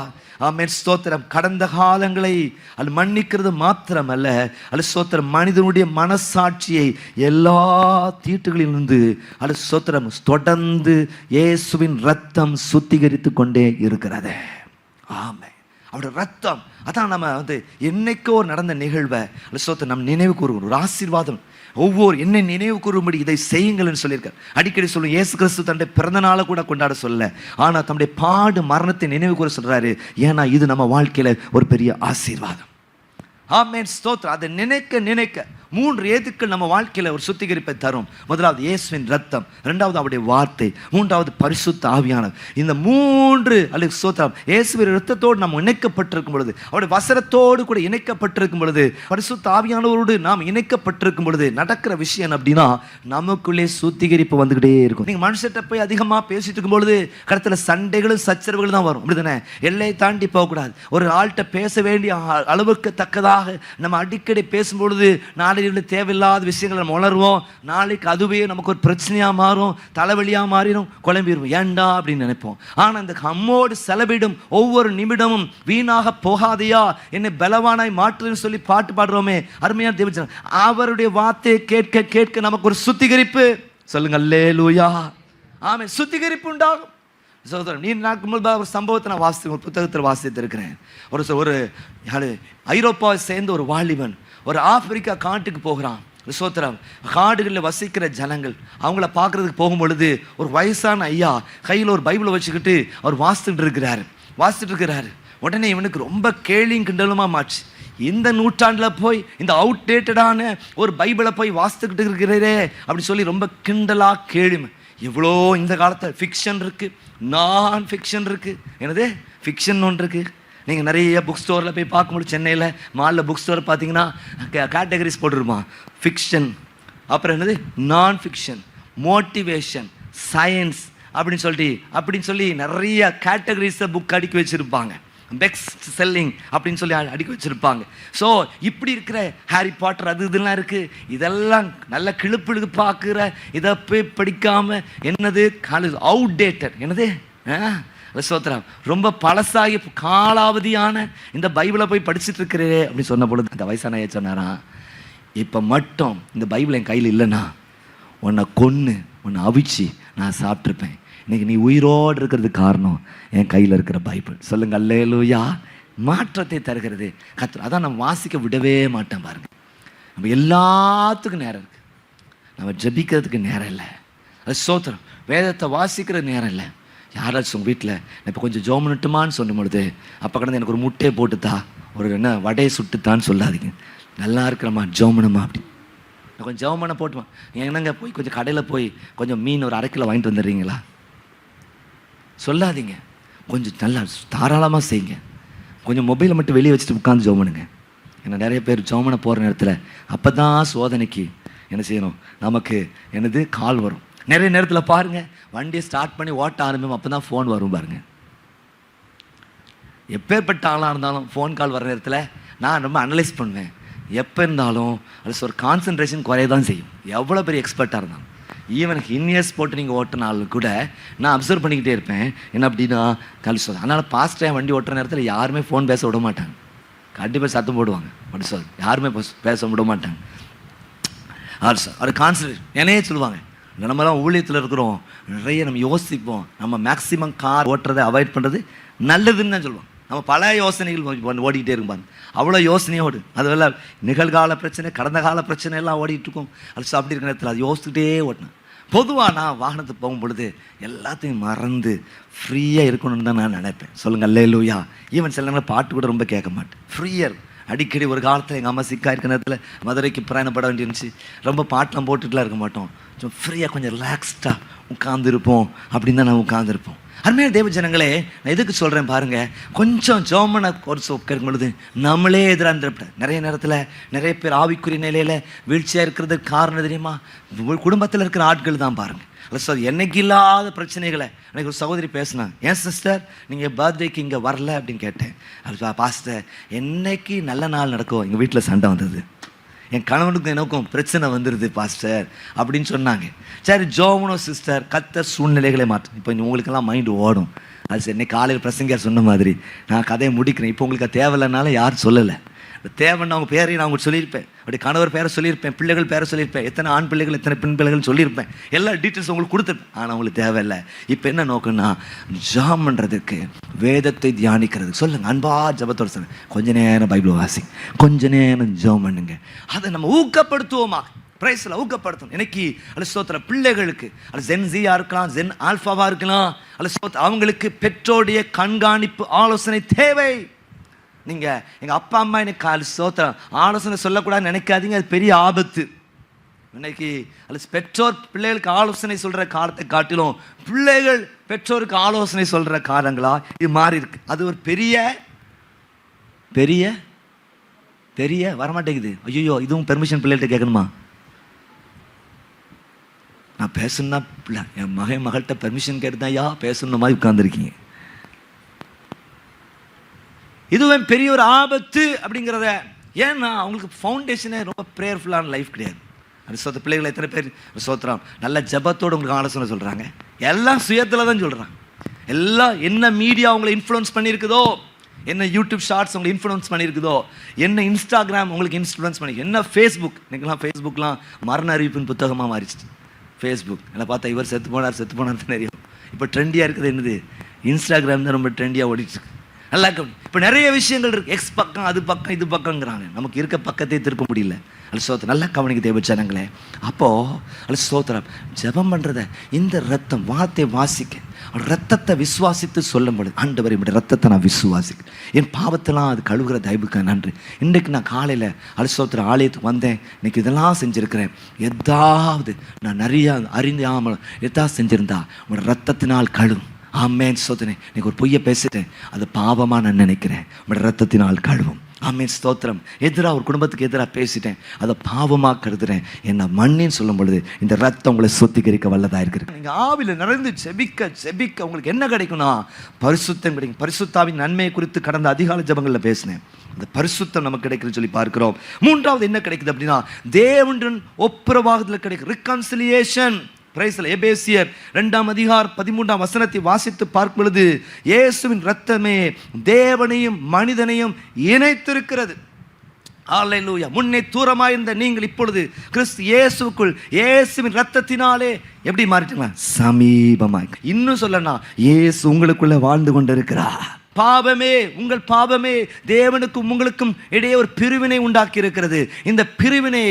Speaker 2: ஆமென், ஸ்தோத்திரம். கடந்த காலங்களை அது மன்னிக்கிறது மாத்திரமல்ல, அது ஸ்தோத்திரம் மனிதனுடைய மனசாட்சியை எல்லா தீட்டுகளிலிருந்து அது ஸ்தோத்திரம் தொடர்ந்து இயேசுவின் ரத்தம் சுத்திகரித்து கொண்டே இருக்கிறது. ஆமென். அவருடைய ரத்தம் அதான் நம்ம என்னைக்கோ நடந்த நிகழ்வை ஸ்தோத்திரம் நம் நினைவு கூறுகிறோம். ஒரு ஆசீர்வாதம். ஒவ்வொரு என்னை நினைவு கூறும்படி இதை செய்யுங்கள்னு சொல்லியிருக்கார். அடிக்கடி சொல்லும் இயேசு கிறிஸ்து தன்னுடைய பிறந்த நாளை கூட கொண்டாட சொல்ல, ஆனால் தன்னுடைய பாடு மரணத்தை நினைவு கூற சொல்றாரு. ஏன்னா இது நம்ம வாழ்க்கையில ஒரு பெரிய ஆசீர்வாதம். ஆமென், ஸ்தோத்திரம். அதை நினைக்க நினைக்க 3 ஏதுக்கள் நம்ம வாழ்க்கையில ஒரு சுத்திகரிப்பை தரும். முதலாவது இயேசுவின் ரத்தம், இரண்டாவது அவருடைய வார்த்தை, மூன்றாவது பரிசுத்த ஆவியானவர். இந்த 3 அல்லது ஸ்தோத்திரம் இயேசுவின் ரத்தத்தோடு நாம் இணைக்கப்பட்டிருக்கும் பொழுது, அவருடைய வசனத்தோடு கூட இணைக்கப்பட்டிருக்கும் பொழுது, பரிசுத்த ஆவியானவரோடு நாம் இணைக்கப்பட்டிருக்கும் பொழுது நடக்கிற விஷயம் அப்படின்னா நமக்குள்ளே சுத்திகரிப்பு வந்துகிட்டே இருக்கும். நீங்க மனுஷத்தை போய் அதிகமா பேசிட்டு இருக்கும் பொழுது கடத்துல சண்டைகளும் சச்சரவுகளும் தான் வரும். அப்படிதானே? எல்லையை தாண்டி போகக்கூடாது. ஒரு ஆள்கிட்ட பேச வேண்டிய அளவுக்கு தக்கதாக நம்ம அடிக்கடி பேசும்பொழுது நாளை தேவையில்லாத விஷயங்களை நம்ம உணர்வோம். நாளைக்கு அதுவே நமக்கு ஒரு பிரச்சனையா மாறும், தலைவலியா மாறிடும், குழம்பிடுவோம். ஏண்டா அப்படின்னு நினைப்போம். ஆனா இந்த நம்மோடு செலவிடும் ஒவ்வொரு நிமிடமும் வீணாக போகாதையா, என்னை பலவானாய் மாற்றுன்னு சொல்லி பாட்டு பாடுறோமே, அருமையான தேவஜனம். அவருடைய வார்த்தையை கேட்க கேட்க நமக்கு ஒரு சுத்திகரிப்பு. சொல்லுங்க அல்லேலூயா. ஆமென். சுத்திகரிப்பு உண்டாகும். சகோதரன், நீ நாக்கு முன்பாக ஒரு சம்பவத்தை நான் ஒரு புத்தகத்தில் வாசித்திருக்கிறேன். ஒரு ஐரோப்பாவை சேர்ந்த ஒரு வாலிபன் ஒரு ஆப்பிரிக்கா காட்டுக்கு போகிறான். சோத்திரம் காடுகளில் வசிக்கிற ஜனங்கள் அவங்கள பார்க்கறதுக்கு போகும் பொழுது ஒரு வயசான ஐயா கையில் ஒரு பைபிளை வச்சுக்கிட்டு அவர் வாசித்துட்டு இருக்கிறாரு. உடனே இவனுக்கு ரொம்ப கேலியும் கிண்டலுமா மாச்சு. இந்த நூற்றாண்டில் போய் இந்த அவுட்டேட்டடான ஒரு பைபிளை போய் வாசித்துக்கிட்டு இருக்கிறே அப்படி சொல்லி ரொம்ப கிண்டலா கேள்வி. எவ்வளோ இந்த காலத்தில் ஃபிக்ஷன் இருக்கு, நான் ஃபிக்ஷன் இருக்கு. என்னது ஃபிக்ஷன் ஒன்று இருக்கு. நீங்கள் நிறைய புக் ஸ்டோரில் போய் பார்க்கும்போது சென்னையில் மாலில் புக் ஸ்டோர் பார்த்தீங்கன்னா கேட்டகரிஸ் போட்டுருப்பான். ஃபிக்ஷன், அப்புறம் என்னது நான் ஃபிக்ஷன், மோட்டிவேஷன், சயின்ஸ் அப்படின்னு சொல்லி நிறைய கேட்டகரிஸை புக் அடுக்கி வச்சுருப்பாங்க. பெஸ்ட் செல்லிங் அப்படின்னு சொல்லி அடுக்கி வச்சுருப்பாங்க. ஸோ இப்படி இருக்கிற ஹாரி பாட்டர் அது இதெல்லாம் இருக்குது. இதெல்லாம் நல்ல கிளுப்பிழுக்கு பார்க்குற இதை போய் படிக்காமல் என்னது அவுட்டேட்டட், என்னது சோத்திரம் ரொம்ப பழசாகி காலாவதியான இந்த பைபிளை போய் படிச்சுட்டு இருக்கிறே அப்படின்னு சொன்ன பொழுது அந்த வயசான சொன்னாராம், இப்போ மட்டும் இந்த பைபிள் என் கையில் இல்லைன்னா உன்னை கொன்று உன்னை அவிச்சு நான் சாப்பிட்ருப்பேன். இன்னைக்கு நீ உயிரோடு இருக்கிறதுக்கு காரணம் என் கையில் இருக்கிற பைபிள். சொல்லுங்க அல்லேலூயா. மாற்றத்தை தருகிறது கர்த்தர். அதான் நம்ம வாசிக்க விடவே மாட்டோம் பாருங்க. நம்ம எல்லாத்துக்கும் நேரம் இருக்கு, நம்ம ஜபிக்கிறதுக்கு நேரம் இல்லை. அது சோத்திரம் வேதத்தை வாசிக்கிற நேரம் இல்லை. யாராச்சும் உங்கள் வீட்டில் இப்போ கொஞ்சம் ஜோம் பண்ணட்டுமான்னு சொல்லும் பொழுது அப்போ கடந்து எனக்கு ஒரு முட்டையை போட்டுத்தா, ஒரு என்ன வடையை சுட்டுத்தான்னு சொல்லாதீங்க. நல்லா இருக்கிறம்மா ஜோமனம்மா அப்படி நான் கொஞ்சம் ஜோமனை போட்டுமா. என்னங்க போய் கொஞ்சம் கடையில் போய் கொஞ்சம் மீன் ஒரு 1/2 கிலோ வாங்கிட்டு வந்துடுறீங்களா சொல்லாதீங்க. கொஞ்சம் நல்லா தாராளமாக செய்யுங்க. கொஞ்சம் மொபைலை மட்டும் வெளியே வச்சுட்டு உட்காந்து ஜோமனுங்க. ஏன்னா நிறைய பேர் ஜோமனை போகிற நேரத்தில் அப்போ தான் சோதனைக்கு என்ன செய்யணும், நமக்கு என்னது கால் வரும். நிறைய நேரத்தில் பாருங்கள் வண்டியை ஸ்டார்ட் பண்ணி ஓட்ட ஆரம்பிக்கும், அப்போ தான் ஃபோன் வரும் பாருங்கள். எப்பேற்பட்ட ஆளாக இருந்தாலும் ஃபோன் கால் வர நேரத்தில் நான் ரொம்ப அனலைஸ் பண்ணுவேன். எப்போ இருந்தாலும் அது ஒரு கான்சன்ட்ரேஷன் குறைய தான் செய்யும், எவ்வளோ பெரிய எக்ஸ்பர்ட்டாக இருந்தாலும். ஈவன் இன்இயர்ஸ் போட்டு நீங்கள் ஓட்டினாலும் கூட நான் அப்சர்வ் பண்ணிக்கிட்டே இருப்பேன். என்ன அப்படின்னா கால் சொல்ல. அதனால் பாஸ்ட்டாக வண்டி ஓட்டுற நேரத்தில் யாருமே ஃபோன் பேச விட மாட்டாங்க, கண்டிப்பாக சத்தம் போடுவாங்க. அப்படி சொல் யாருமே பேச விட மாட்டாங்க. அது கான்சன்ட்ரேஷன் என்னையே சொல்லுவாங்க. நம்மலாம் ஊழியத்தில் இருக்கிறோம், நிறைய நம்ம யோசிப்போம். நம்ம மேக்ஸிமம் கார் ஓட்டுறதை அவாய்ட் பண்ணுறது நல்லதுன்னு தான் சொல்லுவோம். நம்ம பல யோசனைகள் ஓடிக்கிட்டே இருக்கும். அவ்வளோ யோசனையோடு அதெல்லாம் நிகழ்கால பிரச்சனை, கடந்த கால பிரச்சனை எல்லாம் ஓடிட்டு இருக்கும். அது அப்படி இருக்கிற நேரத்தில் அது யோசிச்சுக்கிட்டே ஓட்டினேன். பொதுவாக நான் வாகனத்துக்கு போகும் பொழுது எல்லாத்தையும் மறந்து ஃப்ரீயாக இருக்கணும்னு தான் நான் நினைப்பேன். சொல்லுங்கள் அல்லேலூயா. ஈவன் சில நேரம் பாட்டு கூட ரொம்ப கேட்க மாட்டேன். ஃப்ரீயர் அடிக்கடி ஒரு காலத்தில் எங்கள் அம்மா சிக்காக இருக்கிற நேரத்தில் மதுரைக்கு பிரயாணப்பட வேண்டியிருந்துச்சு. ரொம்ப பாட்டெலாம் போட்டுட்டுலாம் இருக்க மாட்டோம். கொஞ்சம் ஃப்ரீயாக கொஞ்சம் ரிலாக்ஸ்டாக உட்காந்துருப்போம் அப்படின்னு தான் நான் உட்காந்துருப்போம். அருமையான தேவ ஜனங்களே, நான் எதுக்கு சொல்கிறேன் பாருங்கள். கொஞ்சம் ஜோமனை ஒரு கேட்கும் பொழுது நம்மளே எதிராக இருந்துருப்பேன். நிறைய நேரத்தில் நிறைய பேர் ஆவிக்குரிய நிலையில் வீழ்ச்சியாக இருக்கிறதுக்கு காரணம் தெரியுமா, குடும்பத்தில் இருக்கிற ஆட்கள் தான் பாருங்கள். சார் என்னைக்கு இல்லாத பிரச்சனைகளை எனக்கு ஒரு சகோதரி பேசினாங்க. ஏன் சிஸ்டர் நீங்கள் பர்த்டேக்கு இங்கே வரல அப்படின்னு கேட்டேன். அது பாஸ்டர் என்னைக்கு நல்ல நாள் நடக்கும் எங்கள் வீட்டில் சண்டை வந்தது, என் கணவனுக்கு எனக்கும் பிரச்சனை வந்துடுது பாஸ்டர் அப்படின்னு சொன்னாங்க. சரி ஜோமனோ சிஸ்டர் கர்த்தர் சூழ்நிலைகளை மாற்றும். இப்போ உங்களுக்கெல்லாம் மைண்டு ஓடும், அது சரி, இன்னைக்கு காலையில் பிரசங்கர் சொன்ன மாதிரி நான் கதையை முடிக்கிறேன். இப்போ உங்களுக்கு அது தேவையில்லைனால யாரும் சொல்லலை. தேவைன்னு அவங்க பேரையும் நான் உங்களுக்கு சொல்லியிருப்பேன், அப்படி கணவர் பேரை சொல்லியிருப்பேன், பிள்ளைகள் பேரை சொல்லியிருப்பேன், எத்தனை ஆண் பிள்ளைகள் எத்தனை பெண் பிள்ளைகள் சொல்லியிருப்பேன், எல்லா டீட்டெயில்ஸ் உங்களுக்கு கொடுத்துருப்பேன். ஆனால் உங்களுக்கு தேவையில்லை. இப்போ என்ன நோக்கம்னா ஜாம் பண்ணுறதுக்கு, வேதத்தை தியானிக்கிறதுக்கு. சொல்லுங்கள், அன்பா ஜபத்தோட சொல்லுங்க, கொஞ்ச நேரம் பைபிள் வாசிங்க, கொஞ்ச நேரம் ஜெபம் பண்ணுங்க. அதை நம்ம ஊக்கப்படுத்துவோமா? பிரைஸ்ல ஊக்கப்படுத்தணும். இன்னைக்கு அல்ல ஸ்தோத்திர பிள்ளைகளுக்கு, அல்ல ஜென் ஜியா இருக்கலாம், ஜென் ஆல்ஃபாவா இருக்கலாம், அல்ல ஸ்தோத்திர அவங்களுக்கு பெற்றோருடைய கண்காணிப்பு ஆலோசனை தேவை. நீங்கள் எங்கள் அப்பா அம்மா எனக்கு ஸ்தோத்திரம் ஆலோசனை சொல்லக்கூடாதுன்னு நினைக்காதீங்க, அது பெரிய ஆபத்து. இன்னைக்கு அல்ல பெற்றோர் பிள்ளைகளுக்கு ஆலோசனை சொல்கிற காலத்தை காட்டிலும் பிள்ளைகள் பெற்றோருக்கு ஆலோசனை சொல்கிற காலங்களா இது மாறி இருக்கு. அது ஒரு பெரிய பெரிய பெரிய வரமாட்டேங்குது. ஐயோ, இதுவும் பெர்மிஷன் பிள்ளைகிட்ட கேட்கணுமா? நான் பேசணும்னா என் மகள்கிட்ட பெர்மிஷன் கேட்டு தான் பேசணும் மாதிரி உட்கார்ந்துருக்கீங்க. இதுவும் பெரிய ஒரு ஆபத்து அப்படிங்கிறத. ஏன்னா அவங்களுக்கு ஃபவுண்டேஷனே ரொம்ப ப்ரேயர்ஃபுல்லான லைஃப் கிடையாது. அது சொத்த பிள்ளைகளை எத்தனை பேர் சோத்திரம் நல்ல ஜபத்தோடு உங்களுக்கு ஆலோசனை சொல்கிறாங்க, எல்லாம் சுயத்தில் தான் சொல்கிறாங்க. எல்லாம் என்ன மீடியா அவங்களை இன்ஃப்ளூயன்ஸ் பண்ணியிருக்குதோ, என்ன யூடியூப் ஷார்ட்ஸ் உங்களை இன்ஃப்ளூயன்ஸ் பண்ணியிருக்குதோ, என்ன இன்ஸ்டாகிராம் உங்களுக்கு இன்ஃப்ளூயன்ஸ் பண்ணி, என்ன ஃபேஸ்புக், இன்னைக்கெல்லாம் ஃபேஸ்புக்லாம் மரண அறிவிப்பின் புத்தகமாக மாறிச்சு. ஃபேஸ்புக் எல்லாம் பார்த்தா இவர் செத்து போனார்னு தெரியும். இப்போ ட்ரெண்டியாக இருக்குது என்னது, இன்ஸ்டாகிராம் தான் ரொம்ப ட்ரெண்டியாக ஓடிட்டுருக்கு. நல்லா கவனி. இப்போ நிறைய விஷயங்கள் இருக்குது, எக்ஸ் பக்கம் அது பக்கம் இது பக்கங்கிறாங்க, நமக்கு இருக்க பக்கத்தையே திருப்ப முடியல. அல்ல ஸ்தோத்திரம் நல்லா கவனிக்க தேவச்சானங்களே. அப்போது அல்ல ஸ்தோத்திரம் ஜெபம் பண்ணுறத, இந்த ரத்தம் வார்த்தையை வாசிக்க, ரத்தத்தை விசுவாசித்து சொல்லும்போது, ஆண்டவர் இப்படி ரத்தத்தை நான் விசுவாசிக்கிறேன், என் பாவத்தெல்லாம் அது கழுவுகிற தயவுக்கு நன்றி. இன்றைக்கு நான் காலையில் அல்ல ஸ்தோத்திரம் ஆலயத்துக்கு வந்தேன், இன்னைக்கு இதெல்லாம் செஞ்சுருக்கிறேன், எதாவது நான் நிறையா அறிந்தாமல் எதாவது செஞ்சுருந்தா உங்களோட ரத்தத்தினால் கழுவும். ஆமேன் ஸ்தோத்திரம். இன்னைக்கு ஒரு பொய்யை பேசிட்டேன், அது பாவமாக நான் நினைக்கிறேன், உங்களோட ரத்தத்தினால் கழுவும். ஆமேன் ஸ்தோத்திரம். எதிராக ஒரு குடும்பத்துக்கு எதிராக பேசிட்டேன், அதை பாவமாக கருதுறேன், என்ன மண்ணின்னு சொல்லும் பொழுது இந்த ரத்தம் உங்களை சுத்திகரிக்க வல்லதாக இருக்குது. நீங்கள் ஆவியில் நிறைந்து செபிக்க உங்களுக்கு என்ன கிடைக்கும்னா பரிசுத்தம் கிடைக்கும். பரிசுத்தாவின் நன்மையை குறித்து கடந்த அதிகால ஜபங்களில் பேசினேன். அந்த பரிசுத்தம் நமக்கு கிடைக்குதுன்னு சொல்லி பார்க்கிறோம். மூன்றாவது என்ன கிடைக்குது அப்படின்னா தேவனுடன் ஒப்புரவாகுதல் கிடைக்கும், ரிகன்சிலியேஷன். எபேசியர் 2:13 வாசித்து பார்க்கும் பொழுது இயேசுவின் இரத்தமே தேவனையும் மனிதனையும் இணைத்திருக்கிறது. அல்லேலூயா. முன்னே தூரமாயிருந்த நீங்கள் இப்பொழுது கிறிஸ்து இயேசுக்குள் இயேசுவின் இரத்தத்தினாலே எப்படி மாறிட்டீங்களா? சமீபமாய். இன்னும் சொல்லனா இயேசு உங்களுக்குள்ள வாழ்ந்து கொண்டிருக்கிறார். பாவமே, உங்கள் பாவமே தேவனுக்கும் உங்களுக்கும் இடையே ஒரு பிரிவினை உண்டாக்கி இருக்கிறது. இந்த பிரிவினை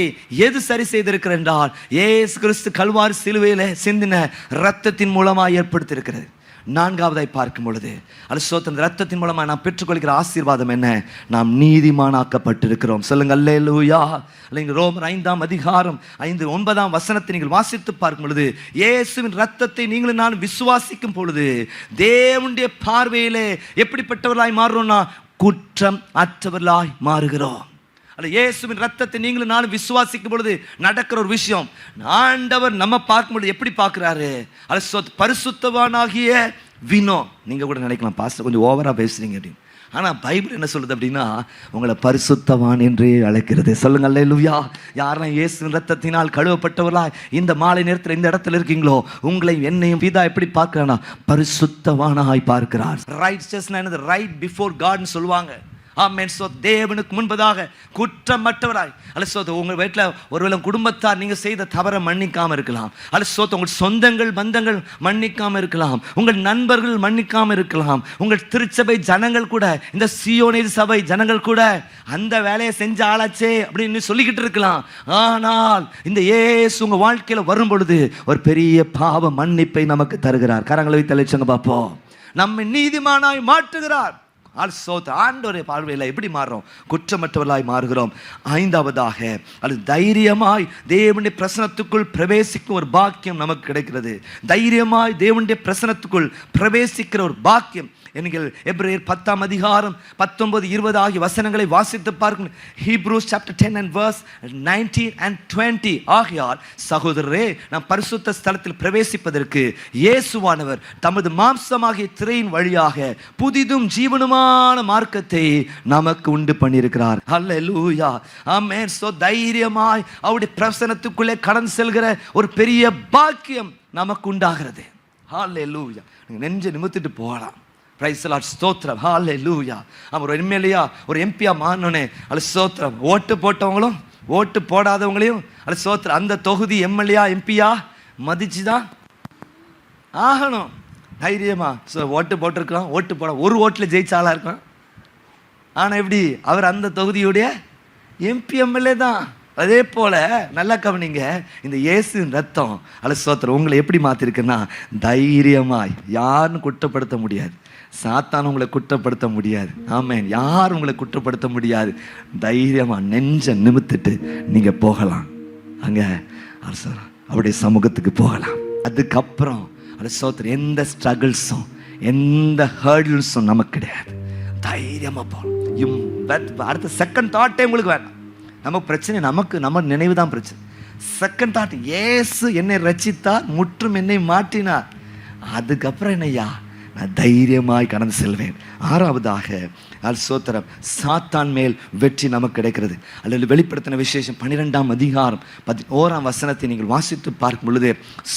Speaker 2: எது சரி செய்திருக்கிறது என்றால் இயேசு கிறிஸ்து கல்வாரி சிலுவையில் சிந்தின இரத்தத்தின் மூலமாக ஏற்படுத்தியிருக்கிறது. நான்காவதாய் பார்க்கும் பொழுது அல்ல ரத்தத்தின் மூலமாக நாம் பெற்றுக்கொள்கிற ஆசீர்வாதம் என்ன? நாம் நீதிமானாக்கப்பட்டிருக்கிறோம். சொல்லுங்க அல்லேலூயா. அல்ல ரோமர் 5:5 நீங்கள் வாசித்து பார்க்கும் பொழுது இயேசுவின் ரத்தத்தை நீங்களும் நானும் விசுவாசிக்கும் பொழுது தேவனுடைய பார்வையிலே எப்படிப்பட்டவர்களாய் மாறுறோம்னா குற்றம் அற்றவர்களாய் மாறுகிறோம். அல்ல இயேசுவின் ரத்தத்தை நீங்களும் நானும் விசுவாசிக்கும் பொழுது நடக்கிற ஒரு விஷயம், ஆண்டவர் நம்ம பார்க்கும்பொழுது எப்படி பார்க்கிறாரு? அல்ல பரிசுத்தவானாகிய வினோ. நீங்க கூட நினைக்கலாம் பாஸ்டர் கொஞ்சம் ஓவரா பேசுறீங்க அப்படின்னு. ஆனால் பைபிள் என்ன சொல்லுது அப்படின்னா உங்களை பரிசுத்தவான் என்று அழைக்கிறது. சொல்லுங்க அல்லேலூயா. யாரெல்லாம் இயேசுவின் ரத்தத்தினால் கழுவப்பட்டவர்களா இந்த மாலை நேரத்தில் இந்த இடத்துல இருக்கீங்களோ உங்களை என்னையும் பிதா எப்படி பார்க்கிறானா பரிசுத்தவானாய் பார்க்கிறார். ரைட்சஸ்னஸ் ரைட் பிஃபோர் காட்னு சொல்லுவாங்க. ஆமென். சோ தேவனுக்கு முன்பதாக குற்றமற்றவராய். அல்ல சோ உங்கள் வீட்டில் ஒருவேளை குடும்பத்தார் நீங்கள் செய்த தவறை மன்னிக்காமல் இருக்கலாம். அல்ல சோ உங்கள் சொந்தங்கள் பந்தங்கள் மன்னிக்காமல் இருக்கலாம், உங்கள் நண்பர்கள் மன்னிக்காமல் இருக்கலாம், உங்கள் திருச்சபை ஜனங்கள் கூட, இந்த சியோனி சபை ஜனங்கள் கூட அந்த வேலையை செஞ்ச ஆளாச்சே அப்படின்னு சொல்லிக்கிட்டு இருக்கலாம். ஆனால் இந்த இயேசு உங்கள் வாழ்க்கையில் வரும் பொழுது ஒரு பெரிய பாவ மன்னிப்பை நமக்கு தருகிறார். கரங்களை வைத்து அழைச்சங்க பார்ப்போம். நம்மை நீதிமானாய் மாற்றுகிறார். ஆண்டவருடைய பார்வையில் எப்படி மாறுறோம்? குற்றமற்றவர்களாய் மாறுகிறோம். ஐந்தாவதாக அது தைரியமாய் தேவனுடைய பிரசனத்துக்குள் பிரவேசிக்கும் ஒரு பாக்கியம் நமக்கு கிடைக்கிறது. தைரியமாய் தேவனுடைய பிரசனத்துக்குள் பிரவேசிக்கிற ஒரு பாக்கியம். நீங்கள் எபிரேயர் 10:19-20 ஆகிய வசனங்களை வாசித்து பார்க்கும். Hebrews chapter 10 and verse 19 and 20. ஆகையால் சகோதரரே, நாம் பரிசுத்த ஸ்தலத்தில் பிரவேசிப்பதற்கு இயேசுவானவர் தமது மாம்சமாகிய திரையின் வழியாக புதிதும் ஜீவனுமான மார்க்கத்தை நமக்கு உண்டு பண்ணியிருக்கிறார். அல்லேலூயா. ஆமென். சோ தைரியமாய் அவருடைய பிரசன்னத்துக்குள்ளே கடந்து செல்கிற ஒரு பெரிய பாக்கியம் நமக்கு உண்டாகிறது. அல்லேலூயா. நீங்க நெஞ்சை நிமிர்த்திட்டு போகலாம். பிரைஸ் தி லார்ட், ஸ்தோத்திரம், ஹalleluya. அவர் ஒரு எம்எல்ஏயா ஒரு எம்பியா மாறனே, அல்ல ஸ்தோத்திரம். ஓட்டு போட்டவங்களும் ஓட்டு போடாதவங்களையும் அல்ல ஸ்தோத்திரம், அந்த தொகுதி எம்எல்ஏயா எம்பியா மதிச்சுதான் ஆகணும். தைரியமா ஓட்டு போட்டிருக்கலாம், ஓட்டு போட ஒரு ஓட்டில் ஜெயிச்ச ஆளா இருக்கலாம். ஆனால் எப்படி அவர் அந்த தொகுதியுடைய எம்பி எம்எல்ஏ தான். அதே போல நல்லா கவனிங்க, இந்த இயேசுவின் ரத்தம் அல்ல ஸ்தோத்திரம் உங்களை எப்படி மாத்திருக்குன்னா, தைரியமாய் யாரும் குற்றப்படுத்த முடியாது, சாத்தான் உங்களை குற்றப்படுத்த முடியாது. ஆமென். யாரும் உங்களை குற்றப்படுத்த முடியாது. தைரியமா நெஞ்ச நிமித்திட்டு நீங்க போகலாம், அங்க அவருடைய சமூகத்துக்கு போகலாம். அதுக்கப்புறம் ஸ்தோத்திரம் எந்த ஸ்ட்ரகிள்ஸும் எந்த ஹர்டில்ஸும் நமக்கு கிடையாது. தைரியமா போகலாம். அடுத்த செகண்ட் தாட்டே உங்களுக்கு வேண்டாம். நமக்கு பிரச்சனை, நம்ம நினைவு தான் பிரச்சனை. செகண்ட் தாட், இயேசு என்னை ரட்சித்தார், முற்றும் என்னை மாற்றினார், அதுக்கப்புறம் என்னையா நான் தைரியமாய் கடந்து செல்வேன். ஆறாவதாக ஸ்தோத்திரம் சாத்தான் மேல் வெற்றி நமக்கு கிடைக்கிறது. அல்லது வெளிப்படுத்தின விசேஷம் 12ஆம் அதிகாரம் 11ஆம் வசனத்தை நீங்கள் வாசித்து பார்க்கும் பொழுது,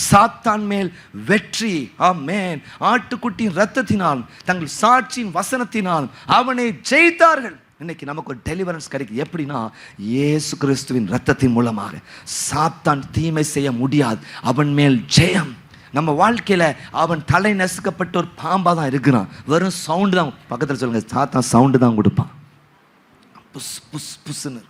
Speaker 2: சாத்தான் மேல் வெற்றி, ஆமென், ஆட்டுக்குட்டியின் இரத்தத்தினால் தங்கள் சாட்சியின் வசனத்தினால் அவனை ஜெயித்தார்கள். இன்னைக்கு நமக்கு ஒரு டெலிவரன்ஸ் கிடைக்குது. எப்படின்னா, இயேசு கிறிஸ்துவின் இரத்தத்தின் மூலமாக சாத்தான் தீமை செய்ய முடியாது. அவன் மேல் ஜெயம். நம்ம வாழ்க்கையில் அவன் தலை நசுக்கப்பட்ட ஒரு பாம்பாக தான் இருக்கிறான். வெறும் சவுண்டு தான், பக்கத்தில் சொல்லுங்க, சாத்தான் சவுண்டு தான் கொடுப்பான், புஸ் புஸ் புஸ்ன்னு.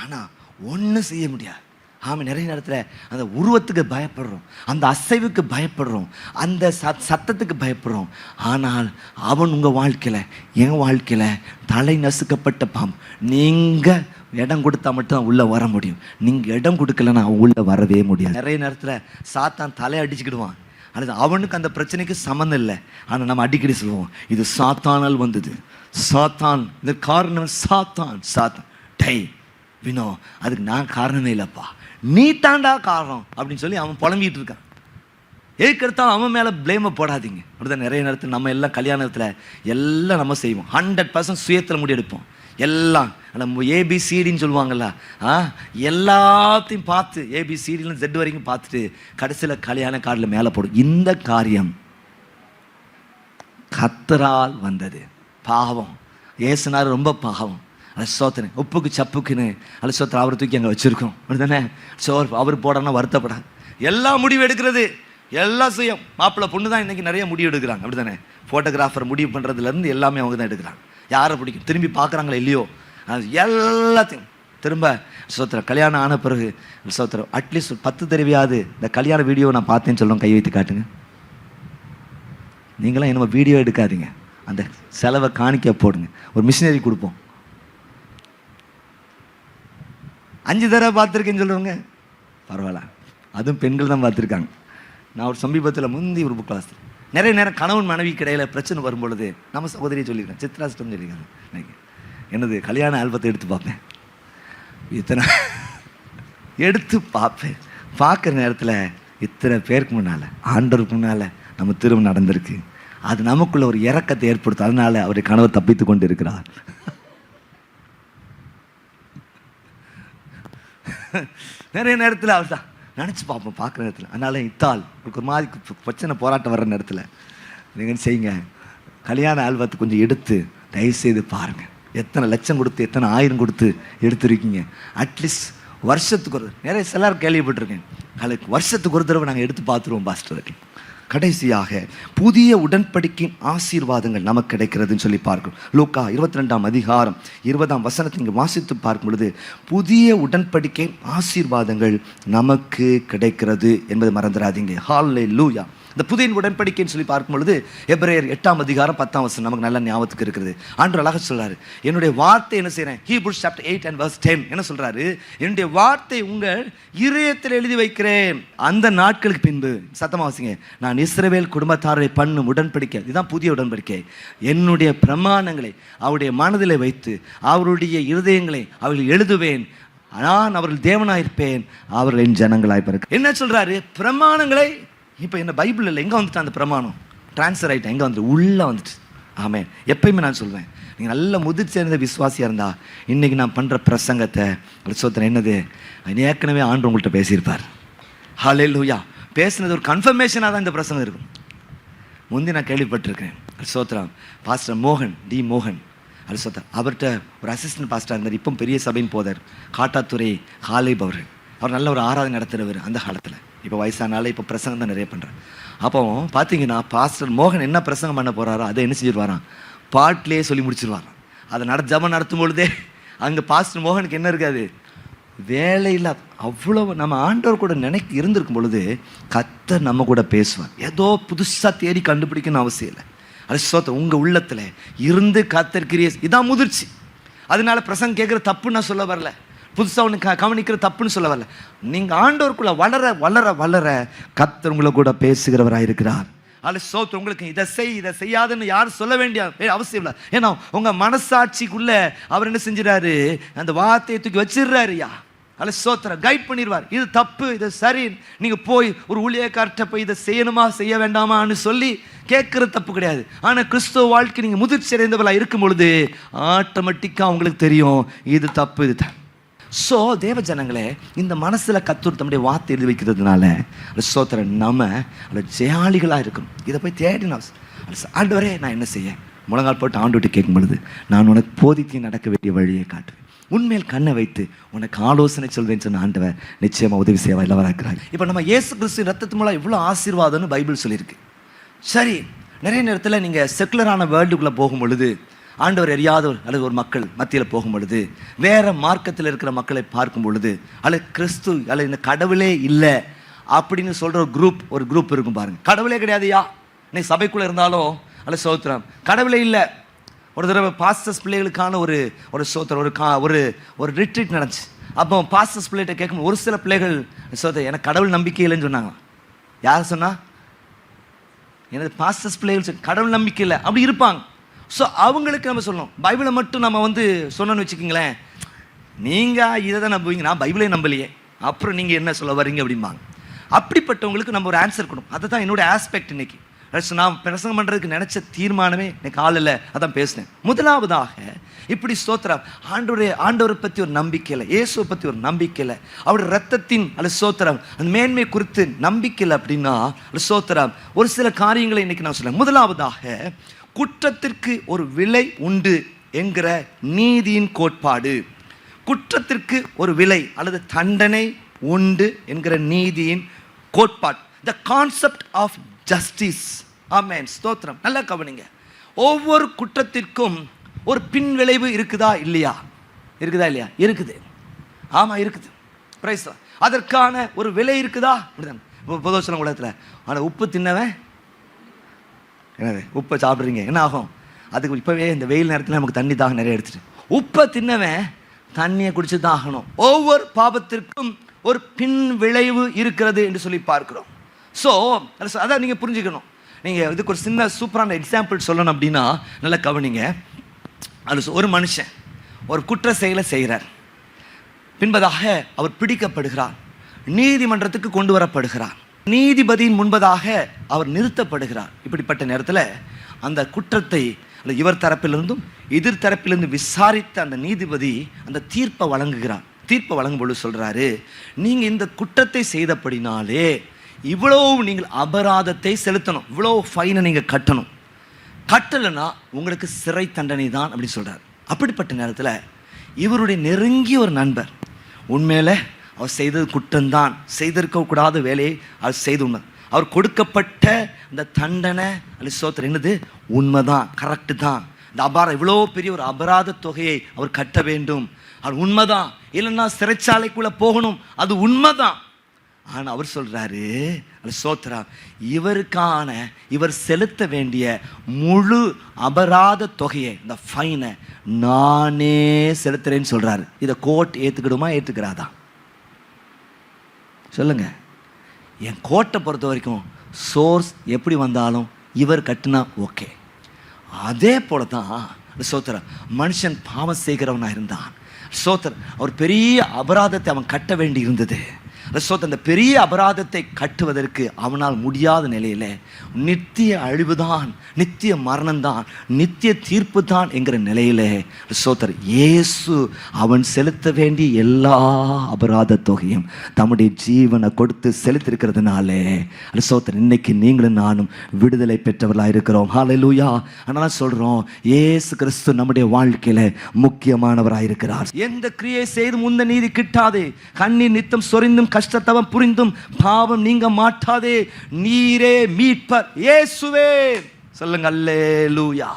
Speaker 2: ஆனால் ஒன்றும் செய்ய முடியாது. ஆமாம், நிறைய நேரத்தில் அந்த உருவத்துக்கு பயப்படுறோம், அந்த அசைவுக்கு பயப்படுறோம், அந்த சத்தத்துக்கு பயப்படுறோம். ஆனால் அவன் உங்கள் வாழ்க்கையில், என் வாழ்க்கையில் தலை நசுக்கப்பட்ட பாம்பு. நீங்கள் இடம் கொடுத்தா மட்டும் உள்ளே வர முடியும். நீங்கள் இடம் கொடுக்கலன்னா அவன் உள்ளே வரவே முடியாது. நிறைய நேரத்தில் சாத்தான் தலையை அடிச்சுக்கிடுவான். அல்லது அவனுக்கு அந்த பிரச்சனைக்கு சம்மந்தம் இல்லை. ஆனால் நம்ம அடிக்கடி சொல்லுவோம், இது சாத்தானால் வந்தது, சாத்தான், இந்த காரணம் சாத்தான். சாத்தான் டை வினோ, அதுக்கு நான் காரணமே இல்லைப்பா, நீ தாண்டா காரணம் அப்படின்னு சொல்லி அவன் புலம்பிகிட்டு இருக்கான். எதுக்கெடுத்தாலும் அவன் மேலே பிளேமை போடாதீங்க. அப்படிதான் நிறைய நேரத்தில் நம்ம எல்லாம் கல்யாணத்தில் எல்லாம் நம்ம செய்வோம், 100% சுயத்தில் முடிவெடுப்போம். எல்லாம் நம்ம ஏபிசிடின்னு சொல்லுவாங்கள்ல, எல்லாத்தையும் பார்த்து ஏபிசிடியில் Z வரைக்கும் பார்த்துட்டு கடைசியில் கல்யாண கார்டில் மேலே போடும். இந்த காரியம் கர்த்தரால் வந்தது. பாவம், ஏசுனார் ரொம்ப பாவம். அது சோத்திரன் உப்புக்கு சப்புக்குன்னு அல்ல சோத்திரம் அவரை தூக்கி அங்கே வச்சுருக்கோம். அப்படிதானே? அவர் போடனா வருத்தப்படாது. எல்லா முடிவு எடுக்கிறது, எல்லாம் செய்யும். மாப்பிள்ளை பொண்ணு தான் இன்றைக்கி நிறைய முடிவு எடுக்கிறாங்க. அப்படி தானே? ஃபோட்டோகிராஃபர் முடிவு பண்ணுறதுலேருந்து எல்லாமே அவங்க தான் எடுக்கிறாங்க. யாரை பிடிக்கும், திரும்பி பார்க்குறாங்களா இல்லையோ, அது எல்லாத்தையும் திரும்ப சோத்திரம். கல்யாணம் ஆன பிறகு சோத்திரம் அட்லீஸ்ட் 10 தடவையாவது இந்த கல்யாண வீடியோ நான் பார்த்தேன்னு சொல்லுவோம், கை வைத்து காட்டுங்க. நீங்களாம் என்னமோ வீடியோ எடுக்காதீங்க, அந்த செலவை காணிக்க போடுங்க, ஒரு மிஷினரி கொடுப்போம். 5 தடவை பார்த்துருக்கேன்னு சொல்லுவாங்க, பரவாயில்ல, அதுவும் பெண்கள் தான் பார்த்துருக்காங்க. நான் ஒரு சமீபத்தில் முந்தி ஒரு புக் கிளாஸ், நிறைய நேரம் கணவன் மனைவி கிடையில பிரச்சனை வரும்பொழுது நம்ம சகோதரியை சொல்லியிருக்கேன், சித்ராஷ்டம் சொல்லியிருக்காங்க, என்னது கல்யாண ஆல்பத்தை எடுத்து பார்ப்பேன், இத்தனை எடுத்து பார்ப்பேன். பார்க்குற நேரத்தில் இத்தனை பேருக்கு முன்னால், ஆண்டவருக்கு முன்னால் நம்ம திரும்ப நடந்திருக்கு. அது நமக்குள்ள ஒரு இறக்கத்தை ஏற்படுத்தும். அதனால அவருடைய கணவர் தப்பித்து கொண்டு இருக்கிறார். நிறைய நேரத்தில் அவர் தான் நினச்சி பார்ப்போம் பார்க்குற நேரத்தில். அதனால இத்தால் ஒரு மாதிரி பிரச்சனை போராட்டம் வர்ற நேரத்தில் நீங்கள் செய்யுங்க, கல்யாண ஆல்பத்தை கொஞ்சம் எடுத்து தயவுசெய்து பாருங்கள். எத்தனை லட்சம் கொடுத்து எத்தனை 1000 கொடுத்து எடுத்துருக்கீங்க. அட்லீஸ்ட் வருஷத்துக்கு ஒரு, நிறைய சிலர் கேள்விப்பட்டிருக்கேன், வருஷத்துக்கு ஒரு தடவை நாங்கள் எடுத்து பார்த்துருவோம் பாஸ்டர். கடைசியாக புதிய உடன்படிக்கையின் ஆசீர்வாதங்கள் நமக்கு கிடைக்கிறதுன்னு சொல்லி பார்க்கிறோம். லூக்கா 22ஆம் அதிகாரம் 20ஆம் வசனத்தை இங்கே வாசித்து பார்க்கும் பொழுது புதிய உடன்படிக்கையின் ஆசீர்வாதங்கள் நமக்கு கிடைக்கிறது என்பதை மறந்துடாதீங்க. ஹல்லேலூயா. இந்த புதிய உடன்படிக்கைன்னு சொல்லி பார்க்கும் பொழுது எபிரேயர் 8ஆம் அதிகாரம் 10ஆம் வசனம் நமக்கு நல்ல ஞாபகத்துக்கு இருக்கிறது. ஆண்டவர் அழகாக சொல்றாரு, என்னுடைய வார்த்தை என்ன செய்கிறேன், ஹீப்ரூஸ் சாப்டர் 8 and verse 10 என்ன சொல்றாரு, என்னுடைய வார்த்தை உங்கள் இதயத்தில் எழுதி வைக்கிறேன், அந்த நாட்களுக்கு பின்பு, சத்தமாக வாசிங்க, நான் இஸ்ரவேல் குடும்பத்தாரை பண்ணும் உடன்படிக்கை, இதுதான் புதிய உடன்படிக்கை, என்னுடைய பிரமாணங்களை அவருடைய மனதில் வைத்து அவருடைய இருதயங்களை அவர்கள் எழுதுவேன், நான் அவர்கள் தேவனாயிருப்பேன், அவர்கள் என் ஜனங்களாயிருப்பார்கள். என்ன சொல்றாரு, பிரமாணங்களை. இப்போ என்ன பைபிள் இல்லை, எங்கே வந்துட்டு அந்த பிரமாணம் ட்ரான்ஸ்ஃபர் ஆகிட்டேன், எங்கே வந்துட்டு உள்ளே வந்துட்டு. ஆமாம், எப்பயுமே நான் சொல்வேன், நீங்கள் நல்ல முதிர்ச்சி இருந்த விசுவாசியாக இருந்தால் இன்றைக்கி நான் பண்ணுற பிரசங்கத்தை சோத்திரம் என்னது, ஏற்கனவே ஆண்டு உங்கள்கிட்ட பேசியிருப்பார். ஹல்லேலூயா. பேசுனது ஒரு கன்ஃபர்மேஷனாக தான் இந்த பிரசங்கம் இருக்கும். முந்தி நான் கேள்விப்பட்டிருக்கேன், சோத்திரம். பாஸ்டர் மோகன் டி மோகன் சோத்திரம். அவர்கிட்ட ஒரு அசிஸ்டன்ட் பாஸ்டர் இருந்தார். இப்போ பெரிய சபையின் போதார். காட்டாத்துறை ஹாலேப் அவர் நல்ல ஒரு ஆராதனை நடத்துகிறவர் அந்த காலத்தில். இப்போ வயசானால இப்போ பிரசங்கம் தான் நிறைய பண்ணுறார். அப்போ பார்த்தீங்கன்னா பாஸ்டர் மோகன் என்ன பிரசங்கம் பண்ண போகிறாரோ அதை என்ன செஞ்சிருவாராம், பாட்டிலே சொல்லி முடிச்சிருவாராம். அதை ஜபம் நடத்தும் பொழுதே அங்கே பாஸ்டர் மோகனுக்கு என்ன இருக்காது, வேலையில் அவ்வளோ நம்ம ஆண்டவர் கூட இருந்திருக்கும் பொழுது கர்த்தர் நம்ம கூட பேசுவார். ஏதோ புதுசாக தேடி கண்டுபிடிக்கணும்னு அவசியம் இல்லை. அது சோத்த உங்கள் உள்ளத்தில் இருந்து கர்த்தர் இதான் முதிர்ச்சி. அதனால பிரசங்கம் கேட்குற தப்புன்னு நான் சொல்ல வரல, புதுசாக ஒன்று கவனிக்கிற தப்புன்னு சொல்ல வரல. நீங்கள் ஆண்டவருக்குள்ள வளர வளர வளர கர்த்தர் உங்களை கூட பேசுகிறவராக இருக்கிறார். அது சோத்து உங்களுக்கு இதை செய்யாதுன்னு யாரும் சொல்ல வேண்டிய அவசியம் இல்லை. ஏன்னா உங்கள் மனசாட்சிக்குள்ள அவர் என்ன செஞ்சிடாரு, அந்த வார்த்தையை தூக்கி வச்சிடுறாருயா. அல்ல சோத்திர கைட் பண்ணிடுவார். இது தப்பு, இது சரி. நீங்கள் போய் ஒரு ஊழியக்கார்ட்ட போய் இதை செய்யணுமா செய்ய வேண்டாமான்னு சொல்லி கேட்குறது தப்பு கிடையாது. ஆனால் கிறிஸ்துவ வாழ்க்கை நீங்கள் முதிர்ச்சி அடைந்தவர்களாக இருக்கும் பொழுது ஆட்டோமேட்டிக்காக உங்களுக்கு தெரியும் இது தப்பு, இது தான். ஸோ தேவ ஜனங்களே, இந்த மனசில் கர்த்தர் தம்முடைய வார்த்தை எழுதி வைக்கிறதுனால சோத்திர நம்ம அதில் ஜெயாளிகளாக இருக்கணும். இதை போய் தேடினா ஆண்டவரே நான் என்ன செய்ய, முழங்கால் போட்டு ஆண்டவர்கிட்ட கேட்கும் பொழுது நான் உனக்கு போதித்து நடக்க வேண்டிய வழியை காட்டுவேன், உண்மையில் கண்ணை வைத்து உனக்கு ஆலோசனை சொல்வேன்னு சொன்ன ஆண்டவர் நிச்சயமாக உதவி செய்வா இல்லவராக இருக்கிறாங்க. இப்போ நம்ம இயேசு கிறிஸ்து ரத்தத்து மூலம் இவ்வளோ ஆசீர்வாதம்னு பைபிள் சொல்லியிருக்கு. சரி, நிறைய நேரத்தில் நீங்கள் செக்குலரான வேர்ல்டுக்குள்ளே போகும் பொழுது, ஆண்டவர் அறியாதவர் அல்லது ஒரு மக்கள் மத்தியில் போகும் பொழுது, வேறு மார்க்கத்தில் இருக்கிற மக்களை பார்க்கும் பொழுது, அல்லது கிறிஸ்து அல்லது இந்த கடவுளே இல்லை அப்படின்னு சொல்கிற ஒரு குரூப் இருக்கும் பாருங்க. கடவுளே கிடையாதுயா, நீ சபைக்குள்ளே இருந்தாலும் அல்ல சோத்திரம் கடவுளே இல்லை. ஒரு தடவை பாஸ்டர்ஸ் பிள்ளைகளுக்கான ஒரு சோத்திரம் ஒரு ரிட்ரீட் நடந்துச்சு. அப்போ பாஸ்டர்ஸ் பிள்ளைகிட்ட கேட்கும் ஒரு சில பிள்ளைகள் சோத்திரம் எனக்கு கடவுள் நம்பிக்கை இல்லைன்னு சொன்னாங்க. யார் சொன்னா? எனக்கு பாஸ்டர்ஸ் பிள்ளைகள் கடவுள் நம்பிக்கை இல்லை அப்படி இருப்பாங்க. ஸோ அவங்களுக்கு நம்ம சொல்லணும், பைபிளை மட்டும் நம்ம சொன்னோன்னு வச்சுக்கிங்களேன், நீங்கள் இதை தான் நம்புவீங்க, நான் பைபிளே நம்பலையே, அப்புறம் நீங்கள் என்ன சொல்ல வரீங்க அப்படிம்பாங்க. அப்படிப்பட்டவங்களுக்கு நம்ம ஒரு ஆன்சர் கொடுக்கணும். அதை தான் என்னோட ஆஸ்பெக்ட் இன்னைக்கு. நான் பிரசங்கம் பண்ணுறதுக்கு நினச்ச தீர்மானமே இன்னைக்கு ஆளில் அதான் பேசினேன். முதலாவதாக இப்படி ஸ்தோத்திரம் ஆண்டவரை பற்றி ஒரு நம்பிக்கையில், இயேசுவை பற்றி ஒரு நம்பிக்கையில், அவருடைய ரத்தத்தின் அல்ல ஸ்தோத்திரம் அந்த மேன்மை குறித்து நம்பிக்கையில் அப்படின்னா ஸ்தோத்திரம் ஒரு சில காரியங்களை இன்னைக்கு நான் சொல்ல. முதலாவதாக குற்றத்திற்கு ஒரு விலை உண்டு என்கிற நீதியின் கோட்பாடு. குற்றத்திற்கு ஒரு விலை அல்லது தண்டனை உண்டு என்கிற நீதியின் கோட்பாடு. The concept of justice. Amen, ஸ்தோத்திரம். நல்லா கவனிங்க. ஒவ்வொரு குற்றத்திற்கும் ஒரு பின் விளைவு இருக்குதா இல்லையா? இருக்குது. ஆமாம் இருக்குது. பிரைஸ். அதற்கான ஒரு விலை இருக்குதா? பொதுவாக சொல்ல உலகத்தில் ஆனால் உப்பு தின்னவன் என்னது, உப்பை சாப்பிட்றீங்க என்ன ஆகும்? அதுக்கு இப்போவே இந்த வெயில் நேரத்தில் நமக்கு தண்ணி தாகம் நிறைய எடுத்துட்டு, உப்பை தின்னவன் தண்ணியை குடிச்சு தான் ஆகணும். ஒவ்வொரு பாவத்திற்கும் ஒரு பின் விளைவு இருக்கிறது என்று சொல்லி பார்க்கிறோம். ஸோ அதான் நீங்கள் புரிஞ்சுக்கணும். நீங்கள் இதுக்கு ஒரு சின்ன சூப்பரான எக்ஸாம்பிள் சொல்லணும் அப்படின்னா நல்லா கவனிங்க. அது ஒரு மனுஷன் ஒரு குற்ற செயலை செய்கிறார், பின்பதாக அவர் பிடிக்கப்படுகிறார், நீதிமன்றத்துக்கு கொண்டு வரப்படுகிறார், நீதிபதியின் முன்பதாக அவர் நிறுத்தப்படுகிறார். இப்படிப்பட்ட நேரத்தில் அந்த குற்றத்தை இவர் தரப்பிலிருந்தும் எதிர் தரப்பிலிருந்து விசாரித்த அந்த நீதிபதி அந்த தீர்ப்பை வழங்குகிறார். தீர்ப்பை வழங்கும் பொழுது சொல்கிறாரு, நீங்கள் இந்த குற்றத்தை செய்தபடினாலே இவ்வளோ நீங்கள் அபராதத்தை செலுத்தணும், இவ்வளோ ஃபைனை நீங்கள் கட்டணும், கட்டலைன்னா உங்களுக்கு சிறை தண்டனை தான் அப்படின்னு சொல்கிறார். அப்படிப்பட்ட நேரத்தில் இவருடைய நெருங்கிய ஒரு நண்பர், உண்மையில் அவர் செய்தது குற்றம்தான், செய்திருக்கக்கூடாத வேலையை அவர் செய்து உண்மை, அவர் கொடுக்கப்பட்ட இந்த தண்டனை அல்லது சோத்திரம் என்னது உண்மைதான், கரெக்டு தான், இந்த இவ்வளோ பெரிய ஒரு அபராத தொகையை அவர் கட்ட வேண்டும், அது உண்மைதான், இல்லைன்னா சிறைச்சாலைக்குள்ளே போகணும், அது உண்மைதான். ஆனால் அவர் சொல்கிறாரு அது சோத்ரா, இவர் செலுத்த வேண்டிய முழு அபராத தொகையை, இந்த ஃபைனை நானே செலுத்துறேன்னு சொல்கிறாரு. இதை கோர்ட் ஏற்றுக்கிடுமா ஏற்றுக்கிறாதா சொல்லுங்க? என் கோர்ட்டை பொறுத்த வரைக்கும் சோர்ஸ் எப்படி வந்தாலும் இவர் கட்டினா ஓகே. அதே போல தான் சோத்ரா மனுஷன் பாவம் செய்கிறவனாக இருந்தான். சோத்ரா அவர் பெரிய அபராதத்தை அவன் கட்ட வேண்டி இருந்தது. அந்த பெரிய அபராதத்தை கட்டுவதற்கு அவனால் முடியாத நிலையில நித்திய அழிவுதான், நித்திய மரணம்தான், நித்திய தீர்ப்பு தான் என்கிற நிலையில இயேசு அவன் செலுத்த வேண்டிய எல்லா அபராத தொகையும் தம்முடைய ஜீவனை கொடுத்து செலுத்திருக்கிறதுனாலே இன்னைக்கு நீங்களும் நானும் விடுதலை பெற்றவர்களாக இருக்கிறோம். ஹல்லேலூயா. அதனால சொல்றோம், இயேசு கிறிஸ்து நம்முடைய வாழ்க்கையில முக்கியமானவராக இருக்கிறார். எந்த கிரியை செய்து முந்த நீதி கிட்டாதே, கண்ணீர் நித்தம் சொரிந்தும் கஷ்டத்தவம் புரிந்தும் பாவம் நீங்க மாட்டாதே, நீரே மீட்பர் இயேசுவே. சொல்லுங்க அல்லேலூயா.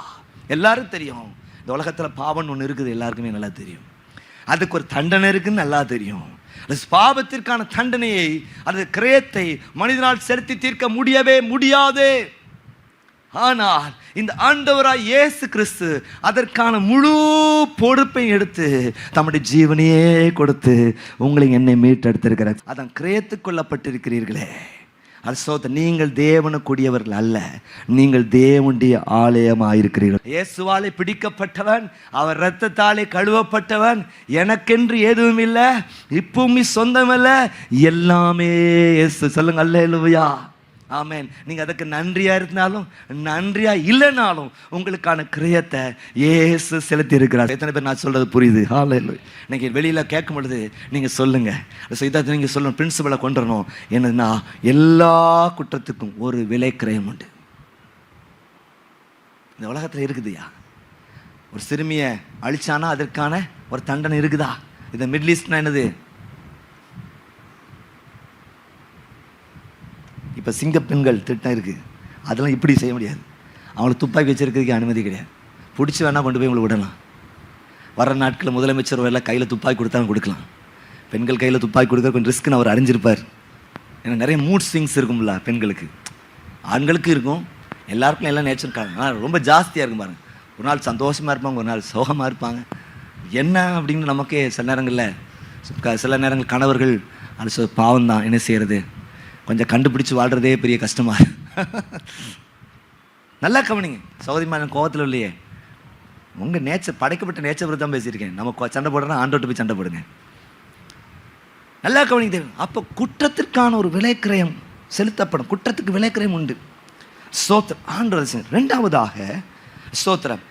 Speaker 2: எல்லாரும் தெரியும், இந்த உலகத்துல பாவம் ஒன்று இருக்குது, எல்லாருக்குமே நல்லா தெரியும். அதுக்கு ஒரு தண்டனை இருக்குன்னு நல்லா தெரியும். பாவத்திற்கான தண்டனையை, அது கிரயத்தை மனிதனால் செலுத்தி தீர்க்க முடியவே முடியாது. ஆனால் இந்த ஆண்டவராய் இயேசு கிறிஸ்து அதற்கான முழு பொறுப்பை எடுத்து தம்முடைய ஜீவனையே கொடுத்து உங்களை என்னை மீட்டெடுத்திருக்கிறார். அதான் கிரயத்துக் கொள்ளப்பட்டிருக்கிறீர்களே. அது நீங்கள் தேவனுக்குரியவர்கள் அல்ல, நீங்கள் தேவனுடைய ஆலயமாயிருக்கிறீர்கள். இயேசுவாலே பிடிக்கப்பட்டவன், அவர் இரத்தத்தாலே கழுவப்பட்டவன். எனக்கென்று எதுவும் இல்லை, இப்பவுமே சொந்தமல்ல, எல்லாமே இயேசு. சொல்லுங்க அல்லேலூயா. ஆமென். நீங்க அதுக்கு நன்றியா இருந்தாலும் நன்றியா இல்லைனாலும் உங்களுக்கான கிரயத்தை இயேசு செலுத்தி இருக்கிறார். எத்தனை பேர் நான் சொல்றது புரியுது? ஹல்லேலூயா. இன்னைக்கு வெளியில கேட்கும் பொழுது நீங்க சொல்லுங்க, இதை நீங்க சொல்லணும், பிரின்சிபலை கொண்டு வரணும். என்னன்னா, எல்லா குற்றத்துக்கும் ஒரு விலை கிரயம் உண்டு. இந்த உலகத்துல இருக்குதுயா. ஒரு சிறுமியை அழிச்சானா அதற்கான ஒரு தண்டனை இருக்குதா? இந்த மிடில் ஈஸ்ட்னா என்னது? இப்போ சிங்க பெண்கள் திட்டம் இருக்குது, அதெல்லாம் இப்படி செய்ய முடியாது. அவங்களுக்கு துப்பாக்கி வச்சிருக்கிறதுக்கு அனுமதி கிடையாது. பிடிச்சி வேணால் கொண்டு போய் உங்களுக்கு விடலாம். வர நாட்களில் முதலமைச்சர் எல்லாம் கையில் துப்பாக்கி கொடுத்தாலும் கொடுக்கலாம். பெண்கள் கையில் துப்பாக்கி கொடுக்க கொஞ்சம் ரிஸ்க்குன்னு அவர் அறிஞ்சிருப்பார். ஏன்னா நிறைய மூட் ஸ்விங்ஸ் இருக்கும்ல பெண்களுக்கு. ஆண்களுக்கு இருக்கும், எல்லாருக்கும் எல்லாம் நேச்சர். ஆனால் ரொம்ப ஜாஸ்தியாக இருக்கும் பாருங்க. ஒரு நாள் சந்தோஷமாக இருப்பாங்க, ஒரு நாள் சோகமாக இருப்பாங்க. என்ன அப்படின்னு நமக்கே சில நேரங்கள் கணவர்கள் அது பாவம் தான், என்ன செய்யறது, கொஞ்சம் கண்டுபிடிச்சு வாழ்றதே பெரிய கஷ்டமா. நல்லா கவனிங்க சகோதரிமா, கோவத்தில் இல்லையே, உங்க நேச்சர், படைக்கப்பட்ட நேச்சர் பற்றி தான் பேசியிருக்கேன். நம்ம சண்டை போடுறோம்னா ஆண்டோட்டு போய் சண்டை போடுங்க. நல்லா கவனிங்க. அப்போ குற்றத்திற்கான ஒரு விலைக்கிரயம் செலுத்தப்படும். குற்றத்துக்கு விலைக்கிரயம் உண்டு. ஸ்தோத்திரம் ஆண்டவர். இரண்டாவதாக ஸ்தோத்திரம்,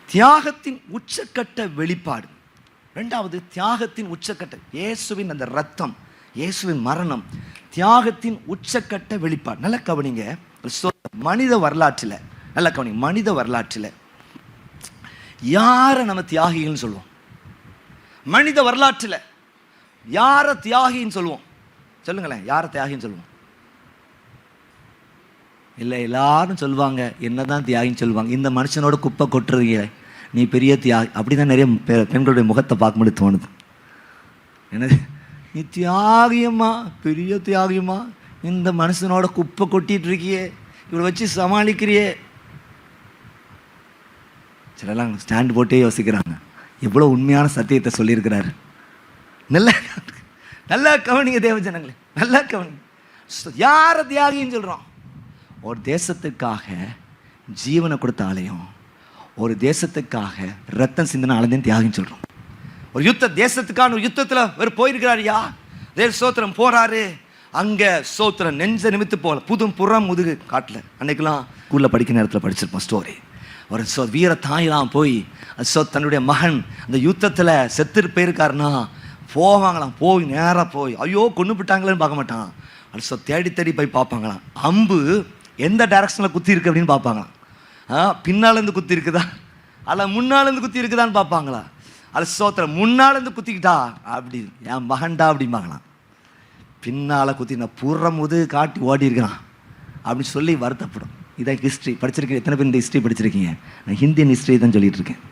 Speaker 2: தியாகத்தின் உச்சக்கட்ட வெளிப்பாடு. இரண்டாவது தியாகத்தின் உச்சக்கட்ட, இயேசுவின் அந்த ரத்தம், இயேசுவின் மரணம், தியாகத்தின் உச்சக்கட்ட வெளிப்பாடு. நல்ல கவனிங்க. மனித வரலாற்றில், நல்ல கவனிங்க, மனித வரலாற்றில் யாரை நம்ம தியாகிகள்னு சொல்லுவோம்? மனித வரலாற்றில் யாரை தியாகின்னு சொல்லுவோம்? சொல்லுங்களேன், யாரை தியாகின்னு சொல்லுவோம்? இல்லை, எல்லாரும் சொல்லுவாங்க என்னதான் தியாகின்னு சொல்லுவாங்க. இந்த மனுஷனோட குப்பை கொட்டுறீங்க, நீ பெரிய தியாகி. அப்படிதான் நிறைய பெண்களுடைய முகத்தை பார்க்கும்போது தோணுது. என்னது, நீ தியாகியம்மா, பெரிய தியாகியம்மா, இந்த மனுஷனோட குப்பை கொட்டிட்டு இருக்கியே, இவரை வச்சு சமாளிக்கிறியே. சிலலாம் ஸ்டாண்ட் போட்டே யோசிக்கிறாங்க, எவ்வளோ உண்மையான சத்தியத்தை சொல்லியிருக்கிறாரு. நல்லா கவனிங்க தேவ ஜனங்களே, நல்லா கவனிங்க. யாரை தியாகின்னு சொல்கிறோம்? ஒரு தேசத்துக்காக ஜீவனை கொடுத்த ஆலயம், ஒரு தேசத்துக்காக ரத்தம் சிந்தின ஆலயம் தியாகின்னு சொல்கிறோம். ஒரு தேசத்துக்கான ஒரு யுத்தத்தில் அவர் போயிருக்கிறாரியா, தேவ சோத்திரம் போறாரு. அங்கே சோத்திரம் நெஞ்ச நிமித்து போல புறம் முதுகு காட்டில். அன்னைக்கெல்லாம் ஸ்கூலில் படிக்கிற நேரத்தில் படிச்சிருப்போம் ஸ்டோரி. ஒரு வீர தாயெல்லாம் போய் தன்னுடைய மகன் அந்த யுத்தத்தில் செத்து போயிருக்காருன்னா போவாங்களாம். போய் நேராக போய் ஐயோ கொண்டு விட்டாங்களேன்னு பார்க்க மாட்டான். அது தேடி தேடி போய் பார்ப்பாங்களாம். அம்பு எந்த டைரக்ஷனில் குத்தி இருக்கு அப்படின்னு பார்ப்பாங்களாம். பின்னாலேருந்து குத்தி இருக்குதா அல்ல முன்னாலேருந்து குத்தி இருக்குதான்னு பார்ப்பாங்களா? அது சோத்திரம் முன்னாலேருந்து குத்திக்கிட்டா அப்படி என் மகன்டா அப்படிம்பாங்களாம். பின்னால் குத்தினா புறமுது காட்டி ஓடி இருக்கான் அப்படின்னு சொல்லி வருத்தப்படும். இதான் ஹிஸ்ட்ரி படிச்சிருக்கேன். எத்தனை பேர் இந்த ஹிஸ்ட்ரி படிச்சிருக்கீங்க? நான் ஹிந்தியன் ஹிஸ்ட்ரி தான் சொல்லிட்டு இருக்கேன்.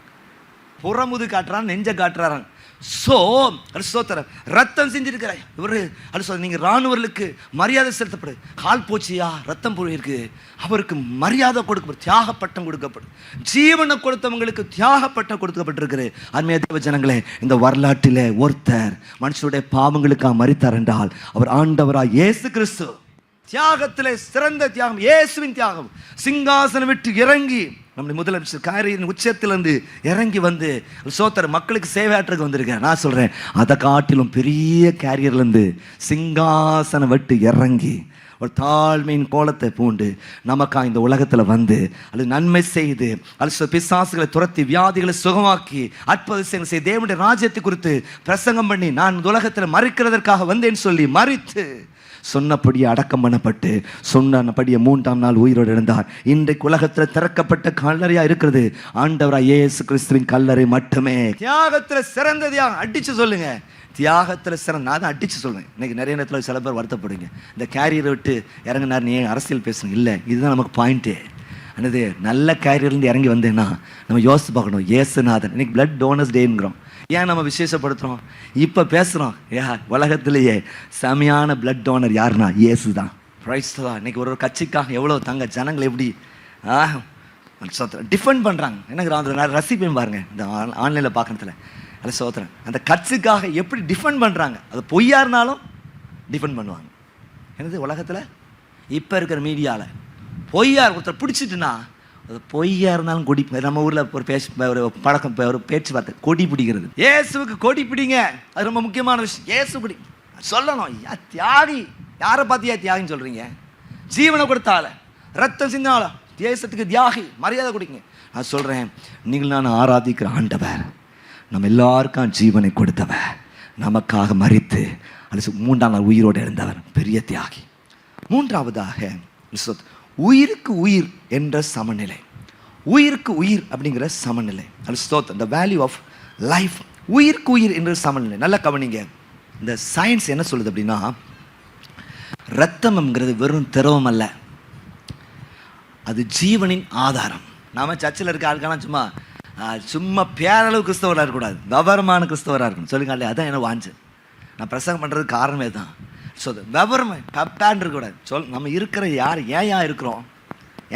Speaker 2: புறமுது காட்டுறான், நெஞ்ச காட்டுறான். ரத்தம் செஞ்சிருக்கிறாய் இவரு. நீங்க ராணுவர்களுக்கு மரியாதை செலுத்தப்படு. கால் போச்சியா, ரத்தம் போயிருக்கு, அவருக்கு மரியாதை கொடுக்கப்படும், தியாக பட்டம் கொடுக்கப்படும். ஜீவனை கொடுத்தவங்களுக்கு தியாக பட்டம் கொடுக்கப்பட்டிருக்கிறது. அருமையான தேவ ஜனங்களே, இந்த வரலாற்றிலே ஒருத்தர் மனுஷனுடைய பாவங்களுக்காக மரித்தார் என்றால் அவர் ஆண்டவராய் இயேசு கிறிஸ்து. தியாகத்திலே சிறந்த தியாகம் இயேசுவின் தியாகம். சிங்காசனம் விட்டு இறங்கி நம்முடைய முதலமைச்சர் காரியின் உச்சத்திலிருந்து இறங்கி வந்து சோத்திர மக்களுக்கு சேவையாற்றுக்கு வந்திருக்கேன். நான் சொல்றேன், அதை காட்டிலும் பெரிய கேரியர்லேருந்து சிங்காசனம் விட்டு இறங்கி ஒரு தாழ்மையின் கோலத்தை பூண்டு நமக்கா இந்த உலகத்தில் வந்து அது நன்மை செய்து அது பிசாசுகளை துரத்தி வியாதிகளை சுகமாக்கி அற்புதம் செய்து தேவனுடைய ராஜ்யத்தை குறித்து பிரசங்கம் பண்ணி நான் இந்த உலகத்தில் மறிக்கிறதற்காக வந்தேன்னு சொல்லி மறித்து சொன்னபடியே அடக்கம் பண்ணப்பட்டு சொன்னபடியே 3ஆம் நாள் உயிரோடு இருந்தார். இன்றைக்கு உலகத்தில் திறக்கப்பட்ட கல்லறையா இருக்கிறது ஆண்டவராய் இயேசு கிறிஸ்துவின் கல்லறை மட்டுமே. தியாகத்தில் சிறந்த தியாகம் அடிச்சு சொல்லுங்க. தியாகத்தில் சிறந்த, நான் தான் அடிச்சு சொல்றேன். இன்னைக்கு நிறைய நேரத்தில் சில பேர் வருத்தப்படுங்க, இந்த கேரியரை விட்டு இறங்கினார் நீ அரசியல் பேசணும். இல்லை, இதுதான் நமக்கு பாயிண்ட்டு. என்னது, நல்ல கேரியர்லேருந்து இறங்கி வந்தேன்னா நம்ம யோசித்து பார்க்கணும். இயேசுநாதன் இன்னைக்கு பிளட் டோனர்ஸ் டேங்கிறோம். ஏன் நம்ம விசேஷப்படுத்துகிறோம்? இப்போ பேசுகிறோம், உலகத்திலேயே செமையான பிளட் டோனர் யாருன்னா இயேசு தான். பிரைஸ் தான். இன்னைக்கு ஒரு கட்சிக்காக எவ்வளோ தங்க ஜனங்கள் எப்படி டிஃபெண்ட் பண்ணுறாங்க. எனக்கு அந்த ரசிப்பேன் பாருங்க இந்த ஆன்லைனில் பார்க்கறதுல. அதில் சோத்திரன் அந்த கட்சிக்காக எப்படி டிஃபெண்ட் பண்ணுறாங்க. அது பொய்யா இருந்தாலும் டிஃபெண்ட் பண்ணுவாங்க. என்னது உலகத்தில் இப்போ இருக்கிற மீடியாவில் பொய்யா ஒருத்தர் பிடிச்சிட்டுனா அது பொய்யா இருந்தாலும் கொடி. நம்ம ஊரில் ஒரு பழக்கம், ஒரு பேச்சுவார்த்தை, கொடி பிடிக்கிறது. இயேசுவுக்கு கொடி பிடிங்க, அது ரொம்ப முக்கியமான விஷயம். இயேசு கொடி சொல்லணும். தியாகி யாரை பார்த்தியா தியாகின்னு சொல்கிறீங்க? ஜீவனை கொடுத்தால, ரத்தம் சிந்தால தேசத்துக்கு தியாகி மரியாதை கொடுங்க. நான் சொல்கிறேன், நீங்கள் நான் ஆராதிக்கிற ஆண்டவர் நம்ம எல்லாருக்கும் ஜீவனை கொடுத்தவர், நமக்காக மரித்து அது 3ஆம் நாள் உயிரோடு எழுந்தவர், பெரிய தியாகி. 3ஆவதாக உயிருக்கு உயிர் என்ற சமநிலை. உயிருக்கு உயிர் அப்படிங்கிற சமநிலை. the value of life. உயிருக்கு உயிர் என்ற சமநிலை. நல்லா கவனிங்க. இந்த சயின்ஸ் என்ன சொல்லுது அப்படின்னா, ரத்தம்ங்கிறது வெறும் திரவம் அல்ல, அது ஜீவனின் ஆதாரம். நாம சர்ச்சில் இருக்க ஆளுக்கெல்லாம் சும்மா பேரளவு கிறிஸ்தவராக இருக்கக்கூடாது, விவரமான கிறிஸ்தவராக இருக்கணும். சொல்லுங்க, அதான் என்ன வாஞ்சு. நான் பிரசங்கம் பண்ணுறதுக்கு காரணமே தான். ஸோ விவரம் கப்பான் இருக்கக்கூடாது. நம்ம இருக்கிற யார், ஏன் இருக்கிறோம்,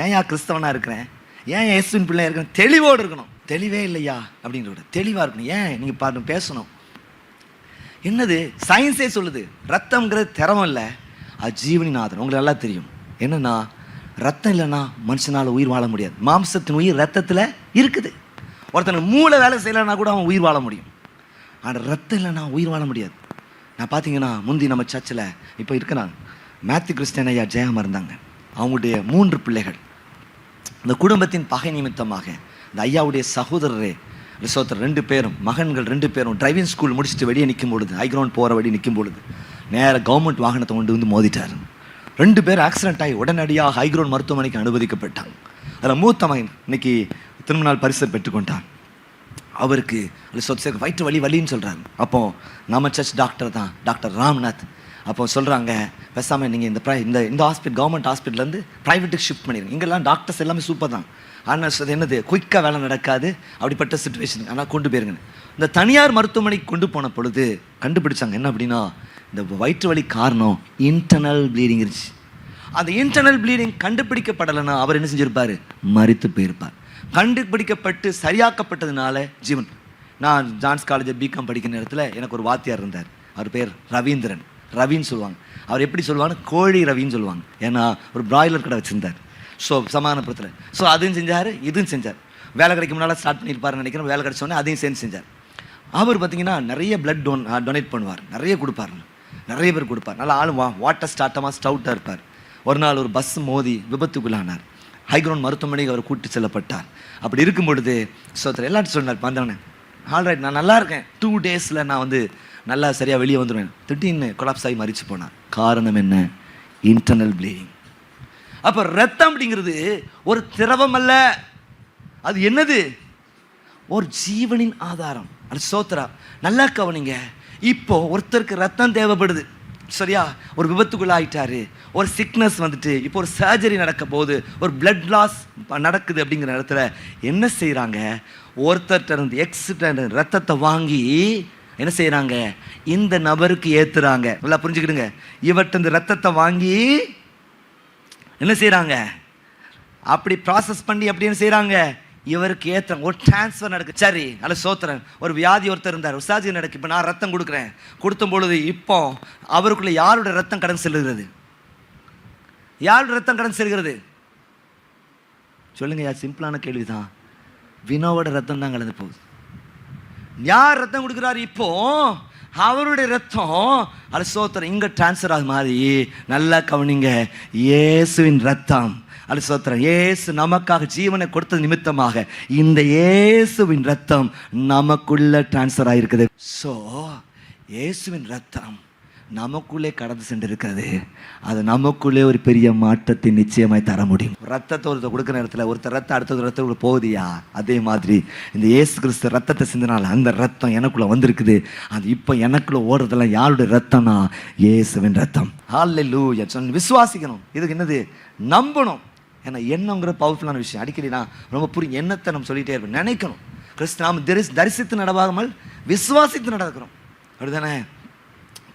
Speaker 2: ஏன் கிறிஸ்தவனாக இருக்கிறேன், ஏன் இயேசுவின் பிள்ளை இருக்கிறேன், தெளிவோடு இருக்கணும். தெளிவே இல்லையா அப்படின்ற தெளிவாக இருக்கணும். ஏன் நீங்கள் பாருங்க பேசணும். என்னது சயின்ஸே சொல்லுது, ரத்தம்ங்கிறது திறமை இல்லை, அது ஜீவனின் ஆதாரம். உங்களுக்கு நல்லா தெரியும் என்னன்னா, ரத்தம் இல்லைன்னா மனுஷனால் உயிர் வாழ முடியாது. மாம்சத்தின் உயிர் ரத்தத்தில் இருக்குது. ஒருத்தனுக்கு மூளை வேலை செய்யலைன்னா கூட அவன் உயிர் வாழ முடியும். ஆனால் ரத்தம் இல்லைன்னா உயிர் வாழ முடியாது. நான் பார்த்தீங்கன்னா முந்தி நம்ம சர்ச்சில் இப்போ இருக்கிறாங்க மேத்யூ கிறிஸ்டியன் ஐயா ஜெயமா இருந்தாங்க. அவங்களுடைய 3 பிள்ளைகள். இந்த குடும்பத்தின் பகை நிமித்தமாக இந்த ஐயாவுடைய சகோதரரே சோதரர் 2 பேரும் மகன்கள் 2 பேரும் டிரைவிங் ஸ்கூல் முடிச்சுட்டு வெளியே நிற்கும் பொழுது, ஹைகிரவுண்ட் போகிற வழி நிற்கும் பொழுது நேராக கவர்மெண்ட் வாகனத்தை கொண்டு வந்து மோதிட்டார். 2 பேர் ஆக்சிடென்ட் ஆகி உடனடியாக ஹைகிரவுண்ட் மருத்துவமனைக்கு அனுமதிக்கப்பட்டாங்க. அதில் மூத்த மகன் இன்னைக்கு திரும்ப நாள் பரிசை பெற்றுக்கொண்டான். அவருக்கு வயிற்று வலின்னு சொல்கிறாங்க. அப்போ நம்ம சர்ச் டாக்டர் தான், டாக்டர் ராம்நாத். அப்போ சொல்கிறாங்க, பேசாமல் நீங்கள் இந்த ஹாஸ்பிட்டல் கவர்மெண்ட் ஹாஸ்பிட்டல்லேருந்து ப்ரைவேட்டுக்கு ஷிஃப்ட் பண்ணிடுங்க. இங்கெல்லாம் டாக்டர்ஸ் எல்லாமே சூப்பர் தான், ஆனால் என்னது குயிக்காக வேலை நடக்காது, அப்படிப்பட்ட சுச்சுவேஷன். ஆனால் கொண்டு போயிருங்க. இந்த தனியார் மருத்துவமனைக்கு கொண்டு போன பொழுது கண்டுபிடிச்சாங்க என்ன அப்படின்னா, இந்த வயிற்று வலி காரணம் இன்டர்னல் ப்ளீடிங் இருந்துச்சு. அந்த இன்டர்னல் ப்ளீடிங் கண்டுபிடிக்கப்படலைன்னா அவர் என்ன செஞ்சிருப்பார், மரித்து போயிருப்பார். கண்டுபிடிக்கப்பட்டு சரியாக்கப்பட்டதுனால ஜீவன். நான் ஜான்ஸ் காலேஜ் பிகாம் படிக்கிற நேரத்தில் எனக்கு ஒரு வாத்தியார் இருந்தார். அவர் பேர் ரவீந்திரன், ரவின்னு சொல்லுவாங்க. அவர் எப்படி சொல்லுவாங்க, கோழி ரவின்னு சொல்லுவாங்க. ஏன்னா ஒரு பிராய்லர் கடை வச்சுருந்தார். ஸோ சமாதானபுரத்தில். ஸோ அதையும் செஞ்சார், இதுவும் செஞ்சார். வேலை கிடைக்கும் முன்னால் ஸ்டார்ட் பண்ணியிருப்பாருன்னு நினைக்கிறேன். வேலை கிடைச்சோன்னே அதையும் சேர்ந்து செஞ்சார். அவர் பார்த்தீங்கன்னா நிறைய பிளட் டொனேட் பண்ணுவார், நிறைய கொடுப்பார், நிறைய பேர் கொடுப்பார். நல்லா ஆளும் வாட்டர் ஸ்டவுட்டாக இருப்பார். ஒரு நாள் ஒரு பஸ் மோதி விபத்துக்குள்ளானார். ஹைகிரவுண்ட் மருத்துவமனைக்கு அவர் கூட்டு செல்லப்பட்டார். அப்படி இருக்கும் பொழுது சோதரர் எல்லாத்தையும் சொன்னார், வந்தவனே ஆல்ரைட் நான் நல்லா இருக்கேன், 2 days நான் நல்லா சரியாக வெளியே வந்துடுவேன். திடீர்னு கொலாப்ஸ் ஆகி மறித்து போனார். காரணம் என்ன, இன்டர்னல் ப்ளீடிங். அப்போ ரத்தம் அப்படிங்கிறது ஒரு திரவம் அல்ல, அது என்னது, ஒரு ஜீவனின் ஆதாரம். அது சோத்ரா. நல்லா கவனிங்க. இப்போ ஒருத்தருக்கு ரத்தம் தேவைப்படுது, சரியா, ஒரு விபத்துக்குள்ள ஆயிட்டாரு, ஒரு சிக்னஸ் வந்துட்டு இப்போ ஒரு சர்ஜரி நடக்க போகுது, ஒரு பிளட் லாஸ் நடக்குது. அப்படிங்கிற இடத்துல என்ன செய்கிறாங்க, ஒருத்தர்கிட்ட இருந்து எக்ஸ்ட்ரா ரத்தத்தை வாங்கி என்ன செய்கிறாங்க, இந்த நபருக்கு ஏற்றுறாங்க. நல்லா புரிஞ்சுக்கிடுங்க. இவர்கிட்ட இந்த ரத்தத்தை வாங்கி என்ன செய்கிறாங்க, அப்படி ப்ராசஸ் பண்ணி அப்படி என்ன செய்கிறாங்க, இவருக்கு ஏற்றுறாங்க. ஒரு டிரான்ஸ்ஃபர் நடக்குது. சரி, நல்ல சோத்திரன். ஒரு வியாதி ஒருத்தர் இருந்தார், ஒரு சர்ஜரி நடக்கு. இப்போ நான் ரத்தம் கொடுக்குறேன். கொடுத்தும் பொழுது இப்போ அவருக்குள்ள யாரோட ரத்தம் கடன் செல்லுகிறது, யார் ரத்தம் கடந்து செல்கிறது? சொல்லுங்க, யார்? சிம்பிளான கேள்விதான். வினோவோட ரத்தம் தான் கலந்து போகுது. யார் ரத்தம் கொடுக்குறாரு? இப்போ அவருடைய ரத்தம் அது சோத்திரம் இங்க டிரான்ஸ்ஃபர் ஆகுது மாதிரி. நல்லா கவனிங்க, இயேசுவின் ரத்தம் அது சோத்திரம். இயேசு நமக்காக ஜீவனை கொடுத்தது நிமித்தமாக இந்த இயேசுவின் ரத்தம் நமக்குள்ள டிரான்ஸ்ஃபர் ஆகிருக்குது. ஸோ இயேசுவின் ரத்தம் நமக்குள்ளே கடந்து சென்றிருக்கிறது. அது நமக்குள்ளே ஒரு பெரிய மாற்றத்தை நிச்சயமாய் தர முடியும். ரத்தத்தை ஒருத்தர் கொடுக்குற நேரத்தில் ஒருத்தர் ரத்தம் அடுத்த ரத்தம் போகுதியா, அதே மாதிரி இந்த இயேசு கிறிஸ்து ரத்தத்தை சிந்தினால அந்த ரத்தம் எனக்குள்ள வந்திருக்குது. அது இப்போ எனக்குள்ள ஓடுறதெல்லாம் யாருடைய ரத்தம்னா இயேசுவின் ரத்தம். ஹல்லேலூயா. விசுவாசிக்கணும். இதுக்கு என்னது? நம்பணும். ஏன்னா எண்ணங்கிற பவர்ஃபுல்லான விஷயம். அடிக்கடி நான் ரொம்ப புரியும் எண்ணத்தை நம்ம சொல்லிகிட்டே இருப்போம். நினைக்கணும். கிறிஸ்து நாம் தரிசித்து நடவாமல் விசுவாசித்து நடக்கிறோம். அப்படிதானே?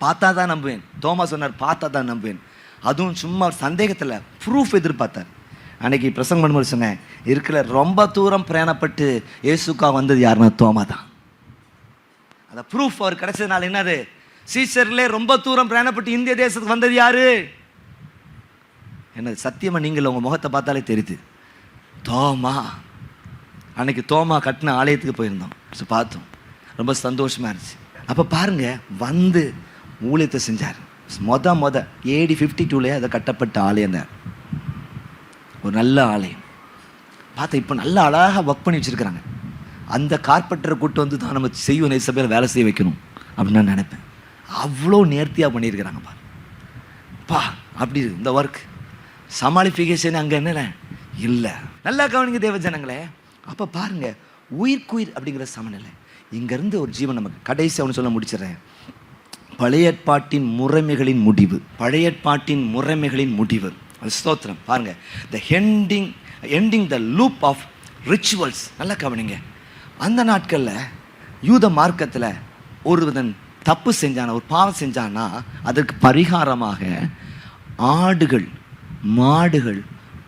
Speaker 2: பார்த்தா தான் நம்புவேன். தோமா சொன்னார், பார்த்தா தான் நம்புவேன். அதுவும் சும்மா சந்தேகத்தில் ப்ரூஃப் எதிர்பார்த்தார். அன்னைக்கு பிரசங்கம் பண்ணும்போது சொன்னேன், இருக்கிற ரொம்ப தூரம் பிரயாணப்பட்டு இயேசுக்கா வந்தது யாருன்னா தோமா தான். அந்த ப்ரூஃப் அவர் கிடைச்சதுனால என்னது? சீசர்லே ரொம்ப தூரம் பிரயாணப்பட்டு இந்திய தேசத்துக்கு வந்தது யாரு? என்னது? சத்தியமாக நீங்கள் உங்கள் முகத்தை பார்த்தாலே தெரியுது, தோமா. அன்னைக்கு தோமா கட்டின ஆலயத்துக்கு போயிருந்தோம், பார்த்தோம், ரொம்ப சந்தோஷமாக இருந்துச்சு. அப்போ பாருங்க, வந்து ஊழியத்தை செஞ்சார். மொத AD 52 அதை கட்டப்பட்ட ஆலயம் தான், ஒரு நல்ல ஆலயம். பார்த்தா இப்போ நல்ல அழகாக ஒர்க் பண்ணி வச்சுருக்கிறாங்க. அந்த கார்பெண்டரை கூட்டு வந்து தான் நம்ம செய்வோம் சபையில் வேலை செய்ய வைக்கணும் அப்படின்னு நான் நினைப்பேன். அவ்வளோ நேர்த்தியாக பண்ணியிருக்கிறாங்க பா. அப்படி இருக்கு இந்த ஒர்க். சமாளிஃபிகேஷன் அங்கே என்ன இல்லை. நல்லா கவனிங்க தேவ ஜனங்களே. அப்போ பாருங்க, உயிர்க்குயிர் அப்படிங்கிற சமநிலை. இங்கேருந்து ஒரு ஜீவன் நமக்கு கடைசி அவனு சொல்ல முடிச்சிடறேன். பழைய ஏற்பாட்டின் முறைமைகளின் முடிவு. பழைய ஏற்பாட்டின் முறைமைகளின் முடிவு. அது ஸ்தோத்திரம். பாருங்க, the ending the loop of rituals. நல்லா கவனிங்க. அந்த நாட்களில் யூத மார்க்கத்தில் ஒருவன் தப்பு செஞ்சானா, ஒரு பாவம் செஞ்சானா, அதற்கு பரிகாரமாக ஆடுகள், மாடுகள்,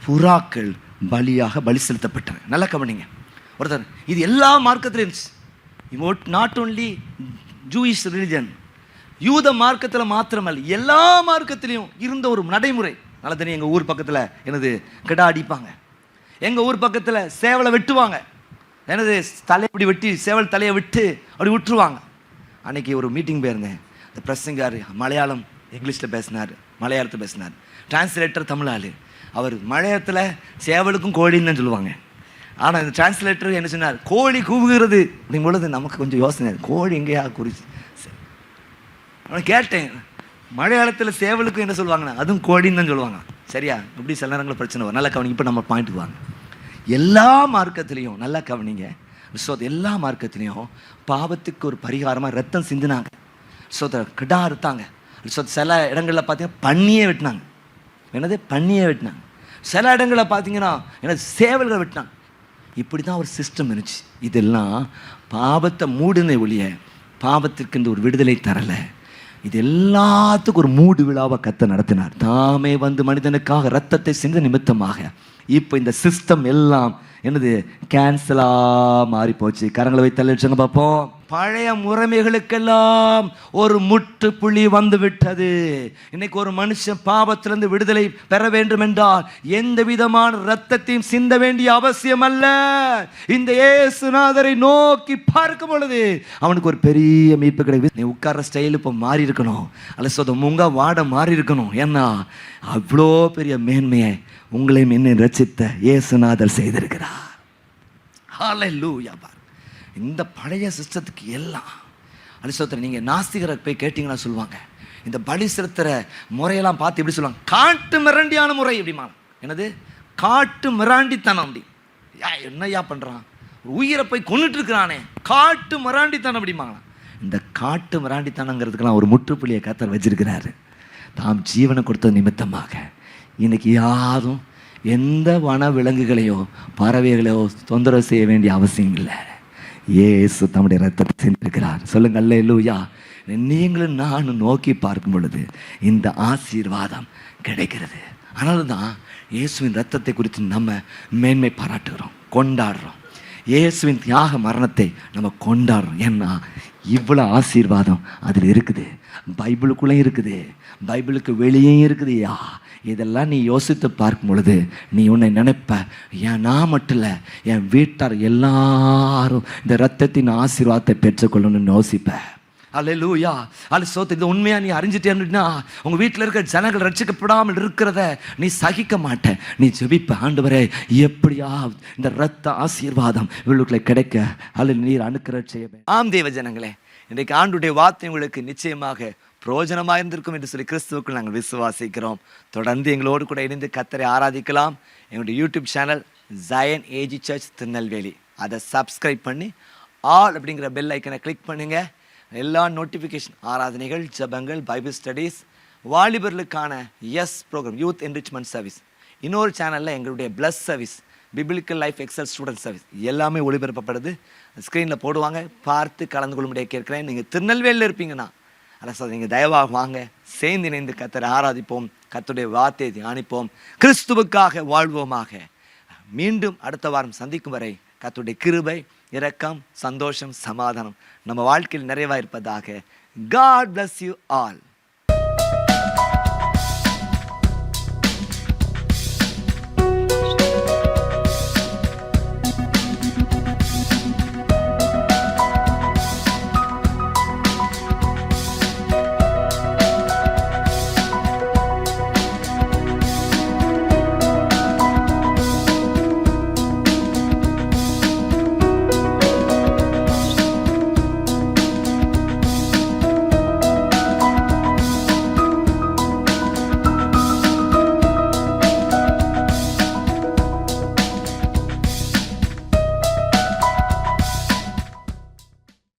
Speaker 2: புறாக்கள் பலி செலுத்தப்பட்டன. நல்லா கவனிங்க. ஒருத்தர் இது எல்லா மார்க்கத்திலும் இருந்துச்சு. நாட் ஓன்லி ஜூயிஷ் ரிலிஜன், யூத மார்க்கத்தில் மாத்திரமல்ல, எல்லா மார்க்கத்திலையும் இருந்த ஒரு நடைமுறை. நல்லா தெரியும். எங்கள் ஊர் பக்கத்தில் என்னது கிடா அடிப்பாங்க. எங்கள் ஊர் பக்கத்தில் சேவலை வெட்டுவாங்க. என்னது தலைப்படி வெட்டி சேவல் தலையை விட்டு அப்படி விட்டுருவாங்க. அன்னைக்கு ஒரு மீட்டிங் போயிருந்தேன். இந்த பிரசங்கார் மலையாளம் இங்கிலீஷில் பேசினார், மலையாளத்தில் பேசினார். டிரான்ஸ்லேட்டர் தமிழாள். அவர் மலையாளத்தில் சேவலுக்கும் கோழின்னு தான் சொல்லுவாங்க. ஆனால் இந்த டிரான்ஸ்லேட்டர் என்ன சொன்னார்? கோழி கூவுகிறது அப்படிங்கும் பொழுது நமக்கு கொஞ்சம் யோசனை, கோழி எங்கேயா குறிச்சு. அவனை கேட்டேன், மலையாளத்தில் சேவலுக்கும் என்ன சொல்லுவாங்கன்னா அதுவும் கோழின்னு தான் சொல்லுவாங்க. சரியா? இப்படி சில நேரங்களில் பிரச்சனை வரும். நல்லா கவனிங்க. இப்போ நம்ம பாயிண்ட்டுக்கு வாங்க. எல்லா மார்க்கத்துலேயும் நல்லா கவனிங்க. ஸோ எல்லா மார்க்கத்துலேயும் பாவத்துக்கு ஒரு பரிகாரமாக ரத்தம் சிந்தினாங்க. ஸோ கிடா அறுத்தாங்க. ஸோ சில இடங்களில் பார்த்தீங்கன்னா பன்னியே வெட்டினாங்க. என்னது? பன்னியே வெட்டினாங்க. சில இடங்களில் பார்த்தீங்கன்னா என்னது சேவல்களை வெட்டினாங்க. இப்படி தான் ஒரு சிஸ்டம் இருந்துச்சு. இதெல்லாம் பாவத்தை மூடுனை ஒழிய பாவத்திற்கு இந்த ஒரு விடுதலை தரலை. இது எல்லாத்துக்கும் ஒரு மூடு விழாவை கர்த்தர் நடத்தினார். தாமே வந்து மனிதனுக்காக ரத்தத்தை சிந்த நிமித்தமாக இப்போ இந்த சிஸ்டம் எல்லாம் என்னது கேன்சலாக மாறி போச்சு. கரங்களை வைத்து தள்ளிடுச்சுங்க பார்ப்போம். பழைய முறைமைகளுக்கெல்லாம் ஒரு முற்றுப்புள்ளி வந்து விட்டது. இன்னைக்கு ஒரு மனுஷன் பாவத்திலிருந்து விடுதலை பெற வேண்டும் என்றால் எந்த விதமான ரத்தத்தையும் சிந்த வேண்டிய அவசியம் அல்ல. இந்த இயேசுநாதரை நோக்கி பார்க்கும் பொழுது அவனுக்கு ஒரு பெரிய மீட்பு கிடைக்குது. நீ உட்கார்ற ஸ்டைல் இப்போ மாறி இருக்கணும், அல்ல சொத முங்க வாட மாறி இருக்கணும். ஏன்னா அவ்வளோ பெரிய மேன்மையை உங்களையும் என்னை ரட்சித்த இயேசுநாதர் செய்திருக்கிறார். ஹல்லேலூயா. இந்த பழைய சிஸ்டத்துக்கு எல்லாம் பலி செலுத்துற நீங்கள் நாஸ்திகரை போய் கேட்டிங்கன்னா சொல்லுவாங்க, இந்த பலி செலுத்துகிற முறையெல்லாம் பார்த்து எப்படி சொல்லுவாங்க? காட்டு மிராண்டியான முறை. எப்படிமா? என்னது? காட்டு மிராண்டித்தனம். அப்படி என்னையா பண்ணுறான்? உயிரை போய் கொண்டுட்டு இருக்கிறானே, காட்டு மிராண்டித்தனம் அப்படிமாங்களா? இந்த காட்டு மிராண்டித்தனங்கிறதுக்கெல்லாம் ஒரு முற்றுப்புள்ளியை கர்த்தர் வச்சிருக்கிறாரு. தாம் ஜீவனை கொடுத்த நிமித்தமாக இன்னைக்கு யாரும் எந்த வன விலங்குகளையோ பறவைகளையோ தொந்தரவு செய்ய வேண்டிய அவசியம் இல்லை. இயேசு தம்முடைய ரத்தத்தை சிந்திருக்கிறார். சொல்லுங்க அல்லேலூயா. நீங்களும் நானும் நோக்கி பார்க்கும் பொழுது இந்த ஆசீர்வாதம் கிடைக்கிறது. அதனால தான் இயேசுவின் ரத்தத்தை குறித்து நம்ம மேன்மை பாராட்டுகிறோம், கொண்டாடுறோம். இயேசுவின் தியாக மரணத்தை நம்ம கொண்டாடுறோம். ஏன்னா இவ்வளோ ஆசீர்வாதம் அதில் இருக்குது. பைபிளுக்குள்ளே இருக்குது, பைபிளுக்கு வெளியே இருக்குதுயா. இதெல்லாம் நீ யோசித்து பார்க்கும் பொழுது நீ உன்னை நினைப்ப, ஏன் நான் மட்டும் இல்லை, என் வீட்டார் எல்லாரும் இந்த இரத்தத்தின் ஆசீர்வாதத்தை பெற்றுக்கொள்ளணும்னு யோசிப்ப. அல்லேலூயா, அல்லேலூயா. இது உண்மையா நீ அறிஞ்சிட்டேன்னா உங்க வீட்டில் இருக்கிற ஜனங்கள் ரட்சிக்கப்படாமல் இருக்கிறத நீ சகிக்க மாட்ட. நீ ஜெபிப்ப, ஆண்டவரே எப்படியா இந்த இரத்த ஆசீர்வாதம் இவர்களுக்குள்ள கிடைக்க அல்ல நீர் அனுக்கிரகம் செய்ய. ஆம் தேவ ஜனங்களே, இன்றைக்கு ஆண்டுடைய வார்த்தை உங்களுக்கு நிச்சயமாக பிரயோஜனமாக இருந்திருக்கும் என்று சொல்லி கிறிஸ்துவுக்குள் நாங்கள் விசுவாசிக்கிறோம். தொடர்ந்து எங்களோடு கூட இணைந்து கர்த்தரை ஆராதிக்கலாம். எங்களுடைய YouTube channel Zion AG church Tirunelveli, அதை சப்ஸ்கிரைப் பண்ணி ஆல் அப்படிங்கிற பெல் ஐக்கனை கிளிக் பண்ணுங்க. எல்லா நோட்டிஃபிகேஷன், ஆராதனைகள், ஜபங்கள், பைபிள் ஸ்டடீஸ், வாலிபர்களுக்கான ப்ரோக்ராம், யூத் என்ரிச்மெண்ட் சர்வீஸ், இன்னொரு சேனலில் எங்களுடைய plus service, biblical life excel student service எல்லாமே ஒளிபரப்பப்படுது. ஸ்க்ரீனில் போடுவாங்க, பார்த்து கலந்து கொள்ளும்படியே கேட்குறேன். நீங்கள் திருநெல்வேலியில் இருப்பீங்கன்னா அரசு நீங்கள் தயவாக வாங்க, சேர்ந்து இணைந்து கர்த்தரை ஆராதிப்போம், கர்த்தருடைய வார்த்தையை தியானிப்போம், கிறிஸ்துவுக்காக வாழ்வோமாக. மீண்டும் அடுத்த வாரம் சந்திக்கும் வரை கர்த்தருடைய கிருபை, இரக்கம், சந்தோஷம், சமாதானம் நம்ம வாழ்க்கையில் நிறைவாக இருப்பதாக. God bless you all.